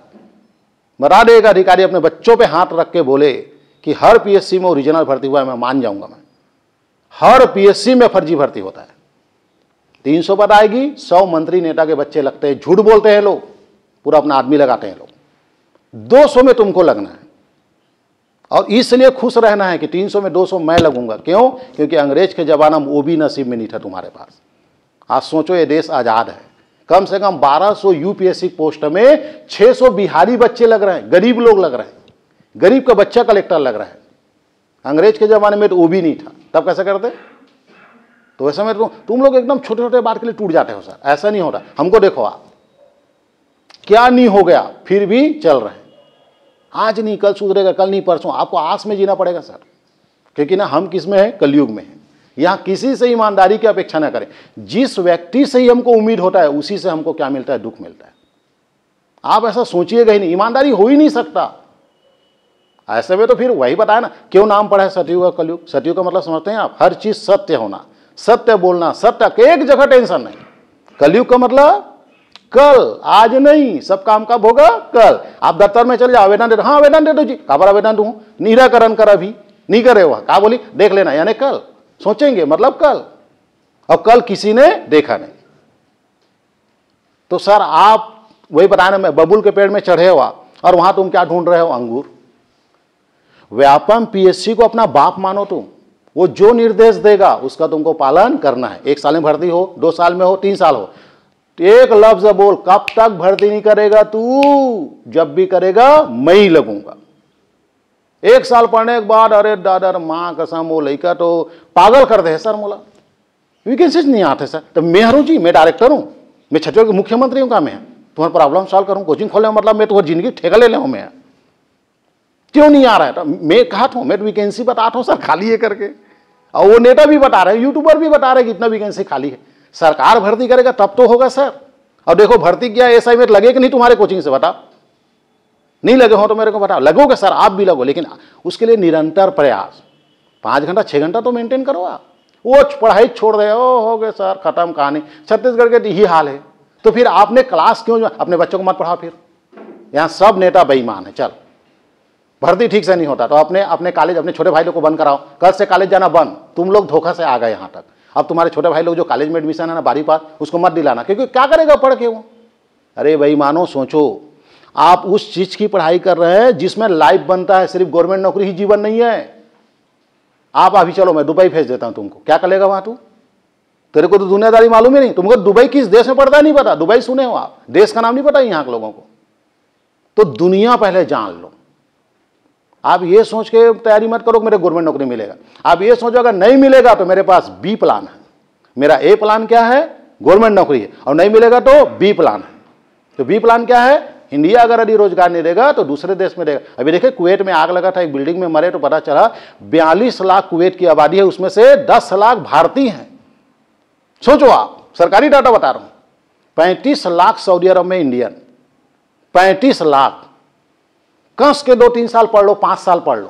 S1: बता दे एक अधिकारी अपने बच्चों पे हाथ रख के बोले कि हर पीएससी में ओरिजिनल भर्ती हुआ है, मैं मान जाऊंगा। मैं हर पीएससी में फर्जी भर्ती होता है। 300 पद आएगी, 100 मंत्री नेता के बच्चे लगते हैं, झूठ बोलते हैं लोग, पूरा अपना आदमी लगाते हैं लोग। 200 में तुमको लगना है और इसलिए खुश रहना है कि 300 में 200 मैं लगूंगा। क्यों? क्योंकि अंग्रेज के जमाना में वो भी नसीब में नहीं था तुम्हारे पास। आज सोचो ये देश आजाद है, कम से कम 1200 यूपीएससी पोस्ट में 600 बिहारी बच्चे लग रहे हैं, गरीब लोग लग रहे हैं, गरीब का बच्चा कलेक्टर लग रहा है। अंग्रेज के जमाने में तो वो भी नहीं था, तब कैसे करते? तो वैसे में तुम लोग एकदम छोटे छोटे बात के लिए टूट जाते हो सर। ऐसा नहीं होता। हमको देखो आप, क्या नहीं हो गया फिर भी चल रहे हैं। आज नहीं कल सुधरेगा, कल नहीं परसों। आपको आस में जीना पड़ेगा सर, क्योंकि ना हम किस में है? कलयुग में है। यहां किसी से ईमानदारी की अपेक्षा ना करें। जिस व्यक्ति से ही हमको उम्मीद होता है उसी से हमको क्या मिलता है? दुख मिलता है। आप ऐसा सोचिएगा ही नहीं, ईमानदारी हो ही नहीं सकता। ऐसे में तो फिर वही बताया ना, क्यों नाम पड़ा है सतयुग का कलयुग? सतयुग का मतलब समझते हैं आप? हर चीज सत्य होना, सत्य बोलना, सत्य, एक जगह टेंशन नहीं। कलयुग का मतलब कल, आज नहीं। सब काम कब होगा? कल। आप दफ्तर में चले जाओ, आवेदन दे दो। हाँ आवेदन दे दो जी। कहाँ पर आवेदन दूं? निराकरण कर, अभी नहीं करे हुआ। कहा बोली देख लेना, यानी कल सोचेंगे, मतलब कल। और कल किसी ने देखा नहीं। तो सर आप वही बताया ना, मैं बबुल के पेड़ में चढ़े हुआ और वहां तुम क्या ढूंढ रहे हो? अंगूर। व्यापम पीएससी को अपना बाप मानो तुम। वो जो निर्देश देगा उसका तुमको पालन करना है। 1 साल में भर्ती हो, 2 साल में हो, 3 साल हो, एक लफ्ज बोल, कब तक भर्ती नहीं करेगा तू? जब भी करेगा मैं ही लगूंगा। 1 साल पढ़ने के बाद अरे दादा माँ कसम वो लड़का तो पागल कर दे सर मोला। वैकेंसीज नहीं आते सर। तो मैं हरू जी, मैं डायरेक्टर हूँ, मैं छत्तीसगढ़ के मुख्यमंत्री हूँ, का मैं तुम्हारा प्रॉब्लम सॉल्व करूँ, कोचिंग खोलने मतलब मैं तुम्हारी जिंदगी ठेका ले लूँ, मैं क्यों नहीं आ रहा है? तो मैं कहा था, मैं वैकेंसी बताता हूँ सर खाली है करके, और वो नेता भी बता रहे हैं, यूट्यूबर भी बता रहे हैं कि इतना वैकेंसी खाली है। सरकार भर्ती करेगा तब तो होगा सर। और देखो भर्ती किया, ऐसा में लगे कि नहीं तुम्हारे कोचिंग से, बताओ। नहीं लगे हो तो मेरे को बताओ। लगोगे सर, आप भी लगो, लेकिन उसके लिए निरंतर प्रयास, 5 घंटा 6 घंटा तो मेंटेन करो आप। वो पढ़ाई छोड़ दे, ओ हो गए सर, खत्म कहानी। छत्तीसगढ़ के यही हाल है। तो फिर आपने क्लास क्यों, अपने बच्चों को मत पढ़ाओ। फिर यहाँ सब नेता बेईमान है। चल, भर्ती ठीक से नहीं होता तो अपने कॉलेज, अपने छोटे भाई लोग को बंद कराओ। कल से कॉलेज जाना बंद। तुम लोग धोखा से आ गए यहाँ तक। अब तुम्हारे छोटे भाई लोग जो कॉलेज में एडमिशन है ना 12वीं पास, उसको मत दिलाना, क्योंकि क्या करेगा पढ़ के वो। अरे बेईमानो, सोचो, आप उस चीज की पढ़ाई कर रहे हैं जिसमें लाइफ बनता है। सिर्फ गवर्नमेंट नौकरी ही जीवन नहीं है। आप अभी चलो, मैं दुबई भेज देता हूं तुमको, क्या करेगा वहां तू? तेरे को तो दुनियादारी मालूम ही नहीं। तुमको दुबई किस देश में पड़ता है नहीं पता। दुबई सुने हो आप, देश का नाम नहीं पता यहाँ के लोगों को। तो दुनिया पहले जान लो। आप ये सोच के तैयारी मत करो कि मेरे गवर्नमेंट नौकरी मिलेगा। आप ये सोचो अगर नहीं मिलेगा तो मेरे पास बी प्लान है। मेरा ए प्लान क्या है? गवर्नमेंट नौकरी है। और नहीं मिलेगा तो बी प्लान है। तो बी प्लान क्या है? इंडिया अगर यदि रोजगार नहीं देगा तो दूसरे देश में देगा। अभी देखिए कुवैत में आग लगा था, एक बिल्डिंग में मरे तो पता चला 42 लाख कुवैत की आबादी है, उसमें से 10 लाख भारतीय हैं। सोचो आप, सरकारी डाटा बता रहा हूं। 35 लाख सऊदी अरब में इंडियन, 35 लाख। कस के 2-3 साल पढ़ लो, 5 साल पढ़ लो।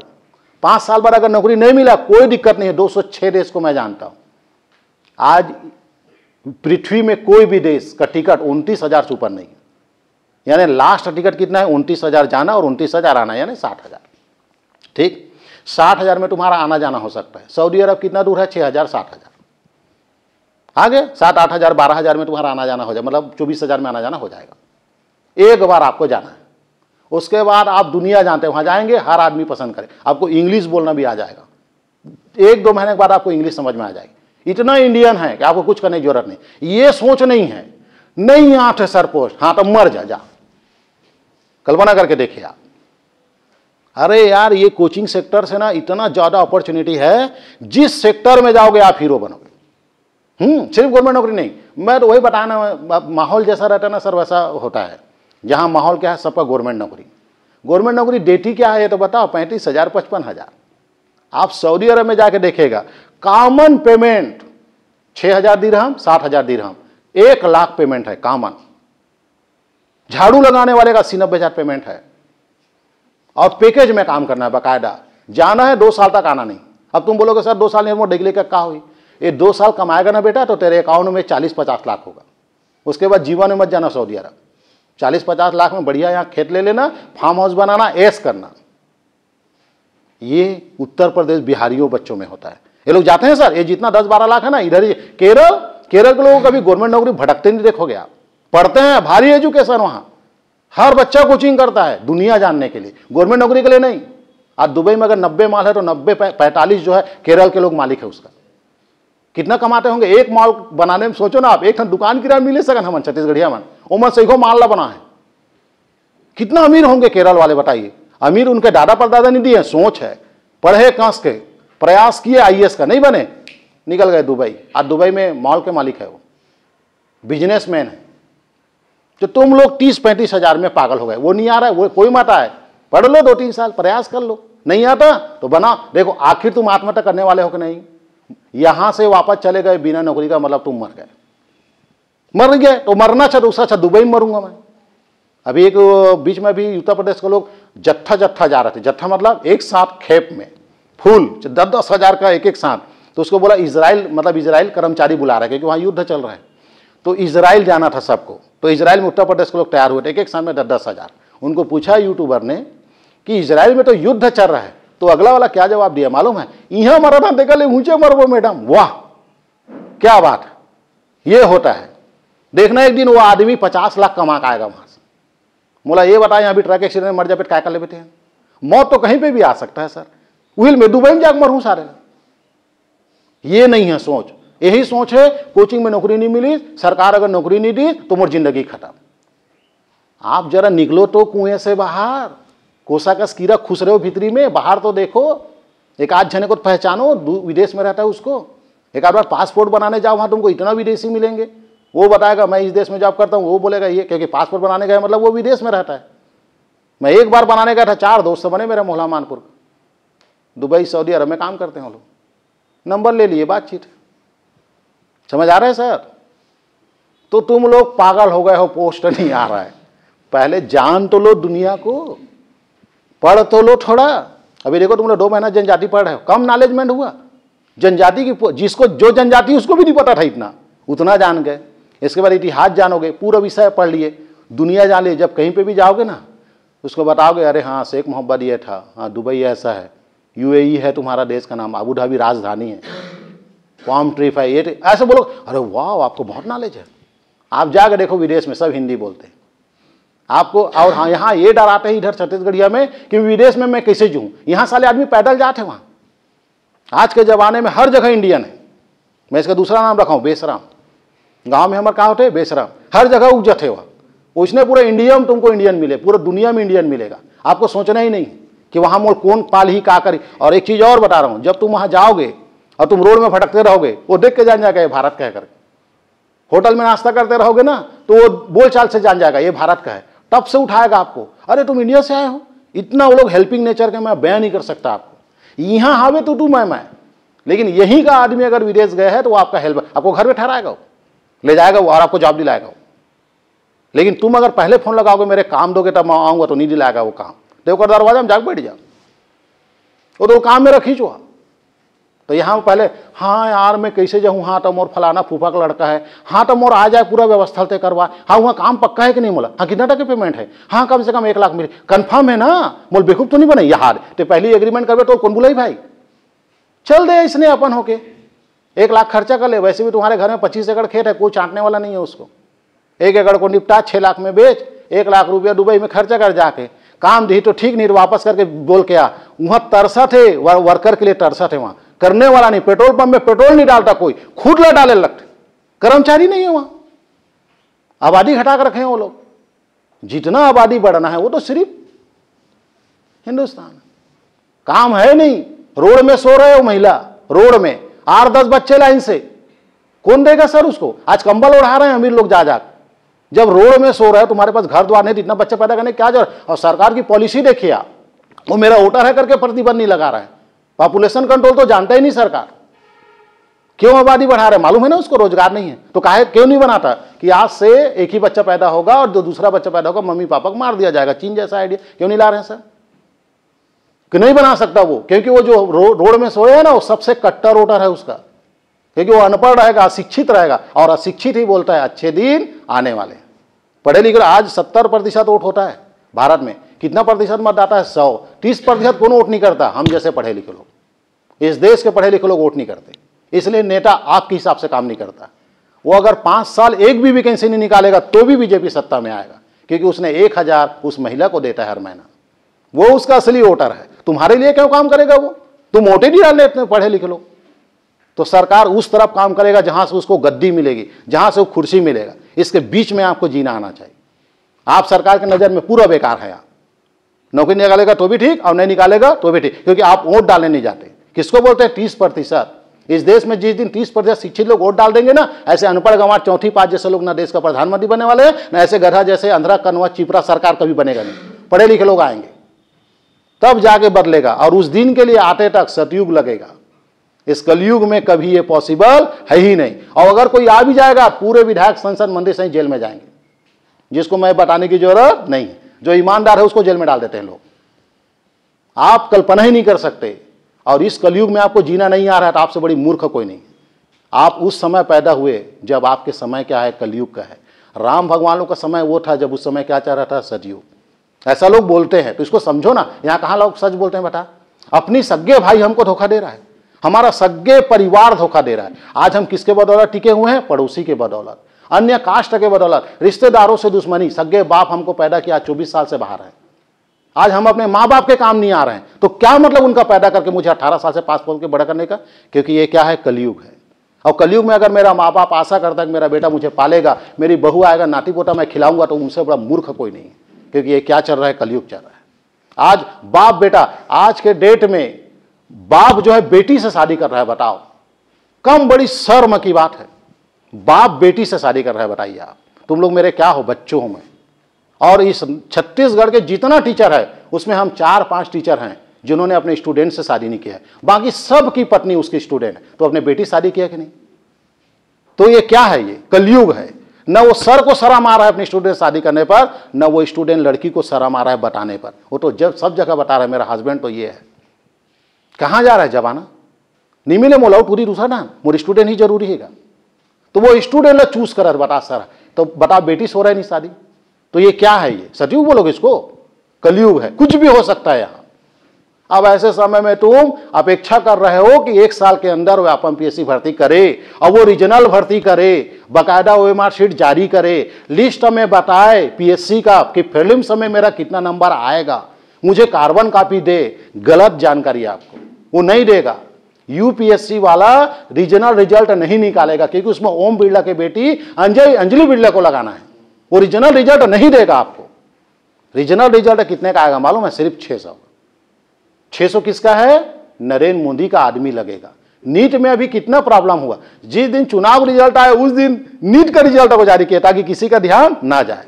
S1: 5 साल बाद अगर नौकरी नहीं मिला, कोई दिक्कत नहीं है। 206 देश को मैं जानता हूं। आज पृथ्वी में कोई भी देश का टिकट 29,000 से ऊपर नहीं। यानी लास्ट टिकट कितना है? 29,000 जाना और 29,000 आना, यानी 60,000। ठीक, 60,000 में तुम्हारा आना जाना हो सकता है। सऊदी अरब कितना दूर है? 6,000, 60,000। आगे 7-8 हज़ार, 12 हज़ार में तुम्हारा आना जाना हो जाए, मतलब 24,000 में आना जाना हो जाएगा। एक बार आपको जाना है, उसके बाद आप दुनिया जानते हैं, वहां जाएंगे, हर आदमी पसंद करे। आपको इंग्लिश बोलना भी आ जाएगा। 1-2 महीने के बाद आपको इंग्लिश समझ में आ जाएगी। इतना इंडियन है कि आपको कुछ करने की जरूरत नहीं। ये सोच नहीं है, नहीं 8 है सर पोस्ट, हाँ तो मर जा। कल्पना करके देखिए आप। अरे यार, ये कोचिंग सेक्टर से ना इतना ज्यादा अपॉर्चुनिटी है, जिस सेक्टर में जाओगे आप हीरो बनोगे। सिर्फ गवर्नमेंट नौकरी नहीं। मैं तो वही बताना, माहौल जैसा रहता है ना सर, वैसा होता है। जहां माहौल क्या है, सबका गवर्नमेंट नौकरी। गवर्नमेंट नौकरी देती क्या है ये तो बताओ? 35,000, 55,000। आप सऊदी अरब में जाके देखेगा, कॉमन पेमेंट 6,000 दिरहम, 60,000 दिरहम, 1 लाख पेमेंट है कॉमन। झाड़ू लगाने वाले का 80-90,000 पेमेंट है। और पैकेज में काम करना है बाकायदा। जाना है 2 साल तक, आना नहीं। अब तुम बोलोगे सर 2 साल नहीं डिग्री का क्या हुई? ये 2 साल कमाएगा ना बेटा, तो तेरे अकाउंट में 40-50 लाख होगा। उसके बाद जीवन में मत जाना सऊदी अरब। 40-50 लाख में बढ़िया यहाँ खेत ले लेना, फार्म हाउस बनाना, ऐश करना। ये उत्तर प्रदेश बिहारियों बच्चों में होता है। ये लोग जाते हैं सर, ये जितना 10-12 लाख है ना, इधर ही केरल के लोगों को कभी गवर्नमेंट नौकरी भटकते नहीं देखोगे आप। पढ़ते हैं, भारी एजुकेशन वहां, हर बच्चा कोचिंग करता है दुनिया जानने के लिए, गवर्नमेंट नौकरी के लिए नहीं। आज दुबई में अगर 90 माल है तो 90-45 जो है केरल के लोग मालिक है उसका। कितना कमाते होंगे? एक माल बनाने में सोचो ना आप, एक दुकान किराया मिले सकन हम छत्तीसगढ़िया मन उमर से माल ला बना है। कितना अमीर होंगे केरल वाले बताइए। अमीर उनके दादा परदादा नहीं दिए, सोच है, पढ़े कस के, प्रयास किए IAS का, नहीं बने, निकल गए दुबई। आज दुबई में मॉल के मालिक है, वो बिजनेसमैन है। तो तुम लोग 30-35 हज़ार में पागल हो गए। वो नहीं आ रहा है, वो कोई मत आए, पढ़ लो 2-3 साल, प्रयास कर लो। नहीं आता तो बना। देखो आखिर तुम आत्महत्या करने वाले हो कि नहीं? यहां से वापस चले गए बिना नौकरी का, मतलब तुम मर गए। मर गए तो मरना चाह, दूसरा अच्छा दुबई में मरूंगा मैं। अभी एक बीच में भी उत्तर प्रदेश के लोग जत्था जा रहे थे। जत्था मतलब एक साथ खेप में फूल 10-10 हज़ार का एक साथ। तो उसको बोला इजराइल, मतलब इजराइल कर्मचारी बुला रहे, क्योंकि वहां युद्ध चल रहा है। तो इजराइल जाना था सबको। तो इजराइल में उत्तर प्रदेश के लोग तैयार हुए थे, एक साथ में 10-10 हज़ार। उनको पूछा यूट्यूबर ने कि इजराइल में तो युद्ध चल रहा है, तो अगला वाला क्या जवाब दिया मालूम है? यहां मरा था देखा ले, ऊंचे मरबो मैडम। वाह क्या बात है, ये होता है। देखना एक दिन वो आदमी 50 लाख कमा के आएगा वहां से। बोला ये बताया, अभी ट्रक एक्सीडेंट में मर जाए क्या कर ले बेटे? मौत तो कहीं पे भी आ सकता है सर। व्हील में दुबई में जाकर मरूं सारे। ये नहीं है सोच। यही सोच है, कोचिंग में नौकरी नहीं मिली, सरकार अगर नौकरी नहीं दी तो मोर जिंदगी खत्म। आप जरा निकलो तो कुएं से बाहर। कोसा का कीड़ा खुश रहे हो भीतरी में, बाहर तो देखो। एक आध जने को पहचानो, विदेश में रहता है उसको। एक आध बार पासपोर्ट बनाने जाओ, वहाँ तुमको इतना विदेशी मिलेंगे, वो बताएगा मैं इस देश में जॉब करता हूँ, वो बोलेगा ये, क्योंकि पासपोर्ट बनाने गए मतलब वो विदेश में रहता है। मैं एक बार बनाने गया था, 4 दोस्त बने मेरे मोहल्ला मानपुर, दुबई सऊदी अरब में काम करते हैं वो लोग, नंबर ले लिए, बातचीत। समझ आ रहा है सर? तो तुम लोग पागल हो गए हो, पोस्ट नहीं आ रहा है। पहले जान तो लो दुनिया को, पढ़ तो लो थोड़ा। अभी देखो तुम लोग 2 महीना जनजाति पढ़ रहे हो, कम नॉलेजमेंट हुआ जनजाति की, जिसको जो जनजाति उसको भी नहीं पता था इतना, उतना जान गए। इसके बाद इतिहास जानोगे, पूरा विषय पढ़ लिए, दुनिया जान लिए। जब कहीं पे भी जाओगे ना, उसको बताओगे अरे हाँ शेख मोहम्मद ये था, हाँ दुबई ऐसा है, यूएई है तुम्हारा देश का नाम, अबू धाबी राजधानी है, पाम ट्री है, ये ऐसे बोलो, अरे वाह आपको बहुत नॉलेज है। आप जाकर देखो विदेश में सब हिंदी बोलते हैं आपको। और हाँ यहाँ ये डराते हैं इधर छत्तीसगढ़िया में कि विदेश में मैं कैसे जाऊँ, यहाँ साले आदमी पैदल जाते हैं वहाँ। आज के ज़माने में हर जगह इंडियन है। मैं इसका दूसरा नाम रखा हूँ बेसराम। गांव में हमारे कहाँ होते हैं बेसराम, हर जगह उगजत है वह। उसने पूरे इंडिया में तुमको इंडियन मिले, पूरे दुनिया में इंडियन मिलेगा। आपको सोचना ही नहीं कि वहाँ मोल कौन पाल ही का करी। और एक चीज़ और बता रहा हूँ, जब तुम वहाँ जाओगे और तुम रोड में भटकते रहोगे, वो देख के जान जाएगा ये भारत का है करके। होटल में नाश्ता करते रहोगे ना, तो वो बोलचाल से जान जाएगा ये भारत का है, तब से उठाएगा आपको, अरे तुम इंडिया से आए हो। इतना वो लोग हेल्पिंग नेचर के, मैं बयान नहीं कर सकता आपको। यहाँ हावे तो तू मैं, लेकिन यहीं का आदमी अगर विदेश गया है तो वो आपका हेल्प, आपको घर में ठहराएगा, ले जाएगा वो, और आपको जॉब दिलाएगा वो। लेकिन तुम अगर पहले फोन लगाओगे मेरे काम दोगे तब मैं आऊँगा, तो नहीं दिलाएगा वो काम। देखो दरवाजा में जाके बैठ जाओ, वो तो काम मेरा खींचवा। तो यहाँ पहले हाँ यार मैं कैसे जाऊँ, हाँ तो मोर फलाना फूफा का लड़का है, हाँ तो मोर आ जाए पूरा व्यवस्था ते करवा, हाँ वहाँ काम पक्का है कि नहीं, बोला हाँ कितना टका पेमेंट है, हाँ कम से कम 1 लाख मिले, कन्फर्म है ना, मोल बेवकूफ तो नहीं बने यार। तो पहले एग्रीमेंट करवे तो कौन बुलाई भाई, चल दे इसने अपन होके 1 लाख खर्चा कर ले। वैसे भी तुम्हारे घर में 25 एकड़ खेत है, कोई चाटने वाला नहीं है उसको। 1 एकड़ को निपटा 6 लाख में बेच, 1 लाख रुपया दुबई में खर्चा कर जाके, काम दी तो ठीक नहीं वापस करके बोल के आ। वहाँ तरसा थे वर्कर के लिए, तरसा थे वहाँ, करने वाला नहीं। पेट्रोल पंप में पेट्रोल नहीं डालता कोई, खुद ला डाले लगते, कर्मचारी नहीं है वहाँ। आबादी घटा कर रखे हैं वो लोग। जितना आबादी बढ़ना है वो तो सिर्फ हिंदुस्तान, काम है नहीं। रोड में सो रहे हो महिला, रोड में 8-10 बच्चे लाइन से, कौन देगा सर उसको। आज कंबल उड़ा रहे हैं अमीर लोग जा जा। जब रोड में सो रहे हो, तुम्हारे पास घर द्वार नहीं, तो इतना बच्चे पैदा करने क्या जरूरत। और सरकार की पॉलिसी देखिए आप, वो मेरा वोटर है करके प्रतिबंध नहीं लगा रहा है। पॉपुलेशन कंट्रोल तो जानता ही नहीं सरकार, क्यों आबादी बढ़ा रहे, मालूम है ना उसको रोजगार नहीं है, तो काहे क्यों नहीं बनाता कि आज से एक ही बच्चा पैदा होगा और जो दूसरा बच्चा पैदा होगा मम्मी पापा को मार दिया जाएगा। चीन जैसा आइडिया क्यों नहीं ला रहे हैं सर, कि नहीं बना सकता वो, क्योंकि वो जो रोड में सोए है ना, वो सबसे कट्टर वोटर है उसका, क्योंकि वो अनपढ़ रहेगा, अशिक्षित रहेगा, और अशिक्षित ही बोलता है अच्छे दिन आने वाले। पढ़े लिखे आज 70% वोट होता है भारत में। कितना प्रतिशत मतदाता है, 100। 30% कौन वोट नहीं करता, हम जैसे पढ़े लिखे लोग। इस देश के पढ़े लिखे लोग वोट नहीं करते, इसलिए नेता आपके हिसाब से काम नहीं करता। वो अगर 5 साल एक भी वैकेंसी नहीं निकालेगा तो भी बीजेपी सत्ता में आएगा, क्योंकि उसने 1000 उस महिला को देता है हर महीना, वो उसका असली वोटर है। तुम्हारे लिए क्यों काम करेगा वो, तुम वोट ही नहीं डालने इतने पढ़े लिखे लोग। तो सरकार उस तरफ काम करेगा जहां से उसको गद्दी मिलेगी, जहां से वो कुर्सी मिलेगा। इसके बीच में आपको जीना आना चाहिए। आप सरकार की नजर में पूरा बेकार है। आप नौकरी निकालेगा तो भी ठीक, और नहीं निकालेगा तो भी ठीक, क्योंकि आप वोट डालने नहीं जाते। किसको बोलते हैं 30%। इस देश में जिस दिन 30% शिक्षित लोग वोट डाल देंगे ना, ऐसे अनपढ़ गंवार चौथी पांच जैसे लोग ना देश का प्रधानमंत्री बनने वाले हैं, ना ऐसे गधा जैसे अंधरा कनवा चिपरा सरकार कभी बनेगा नहीं। पढ़े लिखे लोग आएंगे तब जाके बदलेगा, और उस दिन के लिए आते तक सतयुग लगेगा। इस कलयुग में कभी ये पॉसिबल है ही नहीं। और अगर कोई आ भी जाएगा, पूरे विधायक संसद मंदिर से जेल में जाएंगे, जिसको मैं बताने की जरूरत नहीं। जो ईमानदार है उसको जेल में डाल देते हैं लोग, आप कल्पना ही नहीं कर सकते। और इस कलयुग में आपको जीना नहीं आ रहा है तो आपसे बड़ी मूर्ख कोई नहीं। आप उस समय पैदा हुए जब आपके समय क्या है, कलयुग का है। राम भगवानों का समय वो था जब उस समय क्या चल रहा था, सतयुग। ऐसा लोग बोलते हैं तो इसको समझो ना। यहाँ कहाँ लोग सच बोलते हैं बता, अपनी सगे भाई हमको धोखा दे रहा है, हमारा सगे परिवार धोखा दे रहा है। आज हम किसके बदौलत टिके हुए हैं, पड़ोसी के बदौलत, अन्य कास्ट के बदौलत, रिश्तेदारों से दुश्मनी। सगे बाप हमको पैदा किया, 24 साल से बाहर है। आज हम अपने माँ बाप के काम नहीं आ रहे हैं, तो क्या मतलब उनका पैदा करके मुझे 18 साल से पास पहुंच के बड़ा करने का। क्योंकि ये क्या है, कलयुग है। और कलयुग में अगर मेरा माँ बाप आशा करता है कि मेरा बेटा मुझे पालेगा, मेरी बहू आएगा, नाती पोता मैं खिलाऊंगा, तो उनसे बड़ा मूर्ख कोई नहीं है। क्योंकि ये क्या चल रहा है, कलयुग चल रहा है। आज बाप बेटा, आज के डेट में बाप जो है बेटी से शादी कर रहा है, बताओ। कम बड़ी शर्म की बात है। बाप बेटी से शादी कर रहा है, बताइए आप। तुम लोग मेरे क्या हो, बच्चों हो मैं। और इस छत्तीसगढ़ के जितना टीचर है उसमें हम 4-5 टीचर हैं जिन्होंने अपने स्टूडेंट से शादी नहीं किया है, बाकी सब की पत्नी उसकी स्टूडेंट है, तो अपने बेटी शादी किया कि नहीं? तो ये क्या है? ये कलयुग है। न वो सर को शर्म आ रहा है अपने स्टूडेंट शादी करने पर, न वो स्टूडेंट लड़की को शर्म आ रहा है बताने पर। वो तो जब सब जगह बता रहा है मेरा हस्बैंड तो ये है। कहाँ जा रहा है जमाना? नहीं मिले मोलाउ टूरी दूसरा ना, मोर स्टूडेंट ही जरूरी है। तो वो स्टूडेंट चूज कर बता सर, तो बता बेटी सो रहा है नहीं शादी, तो ये क्या है? ये सतयुग बोलोगे इसको? कलयुग है, कुछ भी हो सकता है यहाँ। अब ऐसे समय में तुम अपेक्षा कर रहे हो कि 1 साल के अंदर व्यापम पीएससी भर्ती करे, और वो रीजनल भर्ती करे, बाकायदा ओएमआर शीट जारी करे, लिस्ट में बताए पीएससी का कि प्रीलिम्स में मेरा कितना नंबर आएगा, मुझे कार्बन कॉपी दे। गलत जानकारी आपको वो नहीं देगा। यूपीएससी वाला रीजनल रिजल्ट नहीं निकालेगा, क्योंकि उसमें ओम बिरला के बेटी अंजलि बिरला को लगाना है। वो रीजनल रिजल्ट नहीं देगा आपको। रीजनल रिजल्ट कितने का आएगा मालूम है? सिर्फ 600। 600 किसका है? नरेंद्र मोदी का आदमी लगेगा। नीट में अभी कितना प्रॉब्लम हुआ, जिस दिन चुनाव रिजल्ट आए उस दिन नीट का रिजल्ट को जारी किया ताकि किसी का ध्यान ना जाए।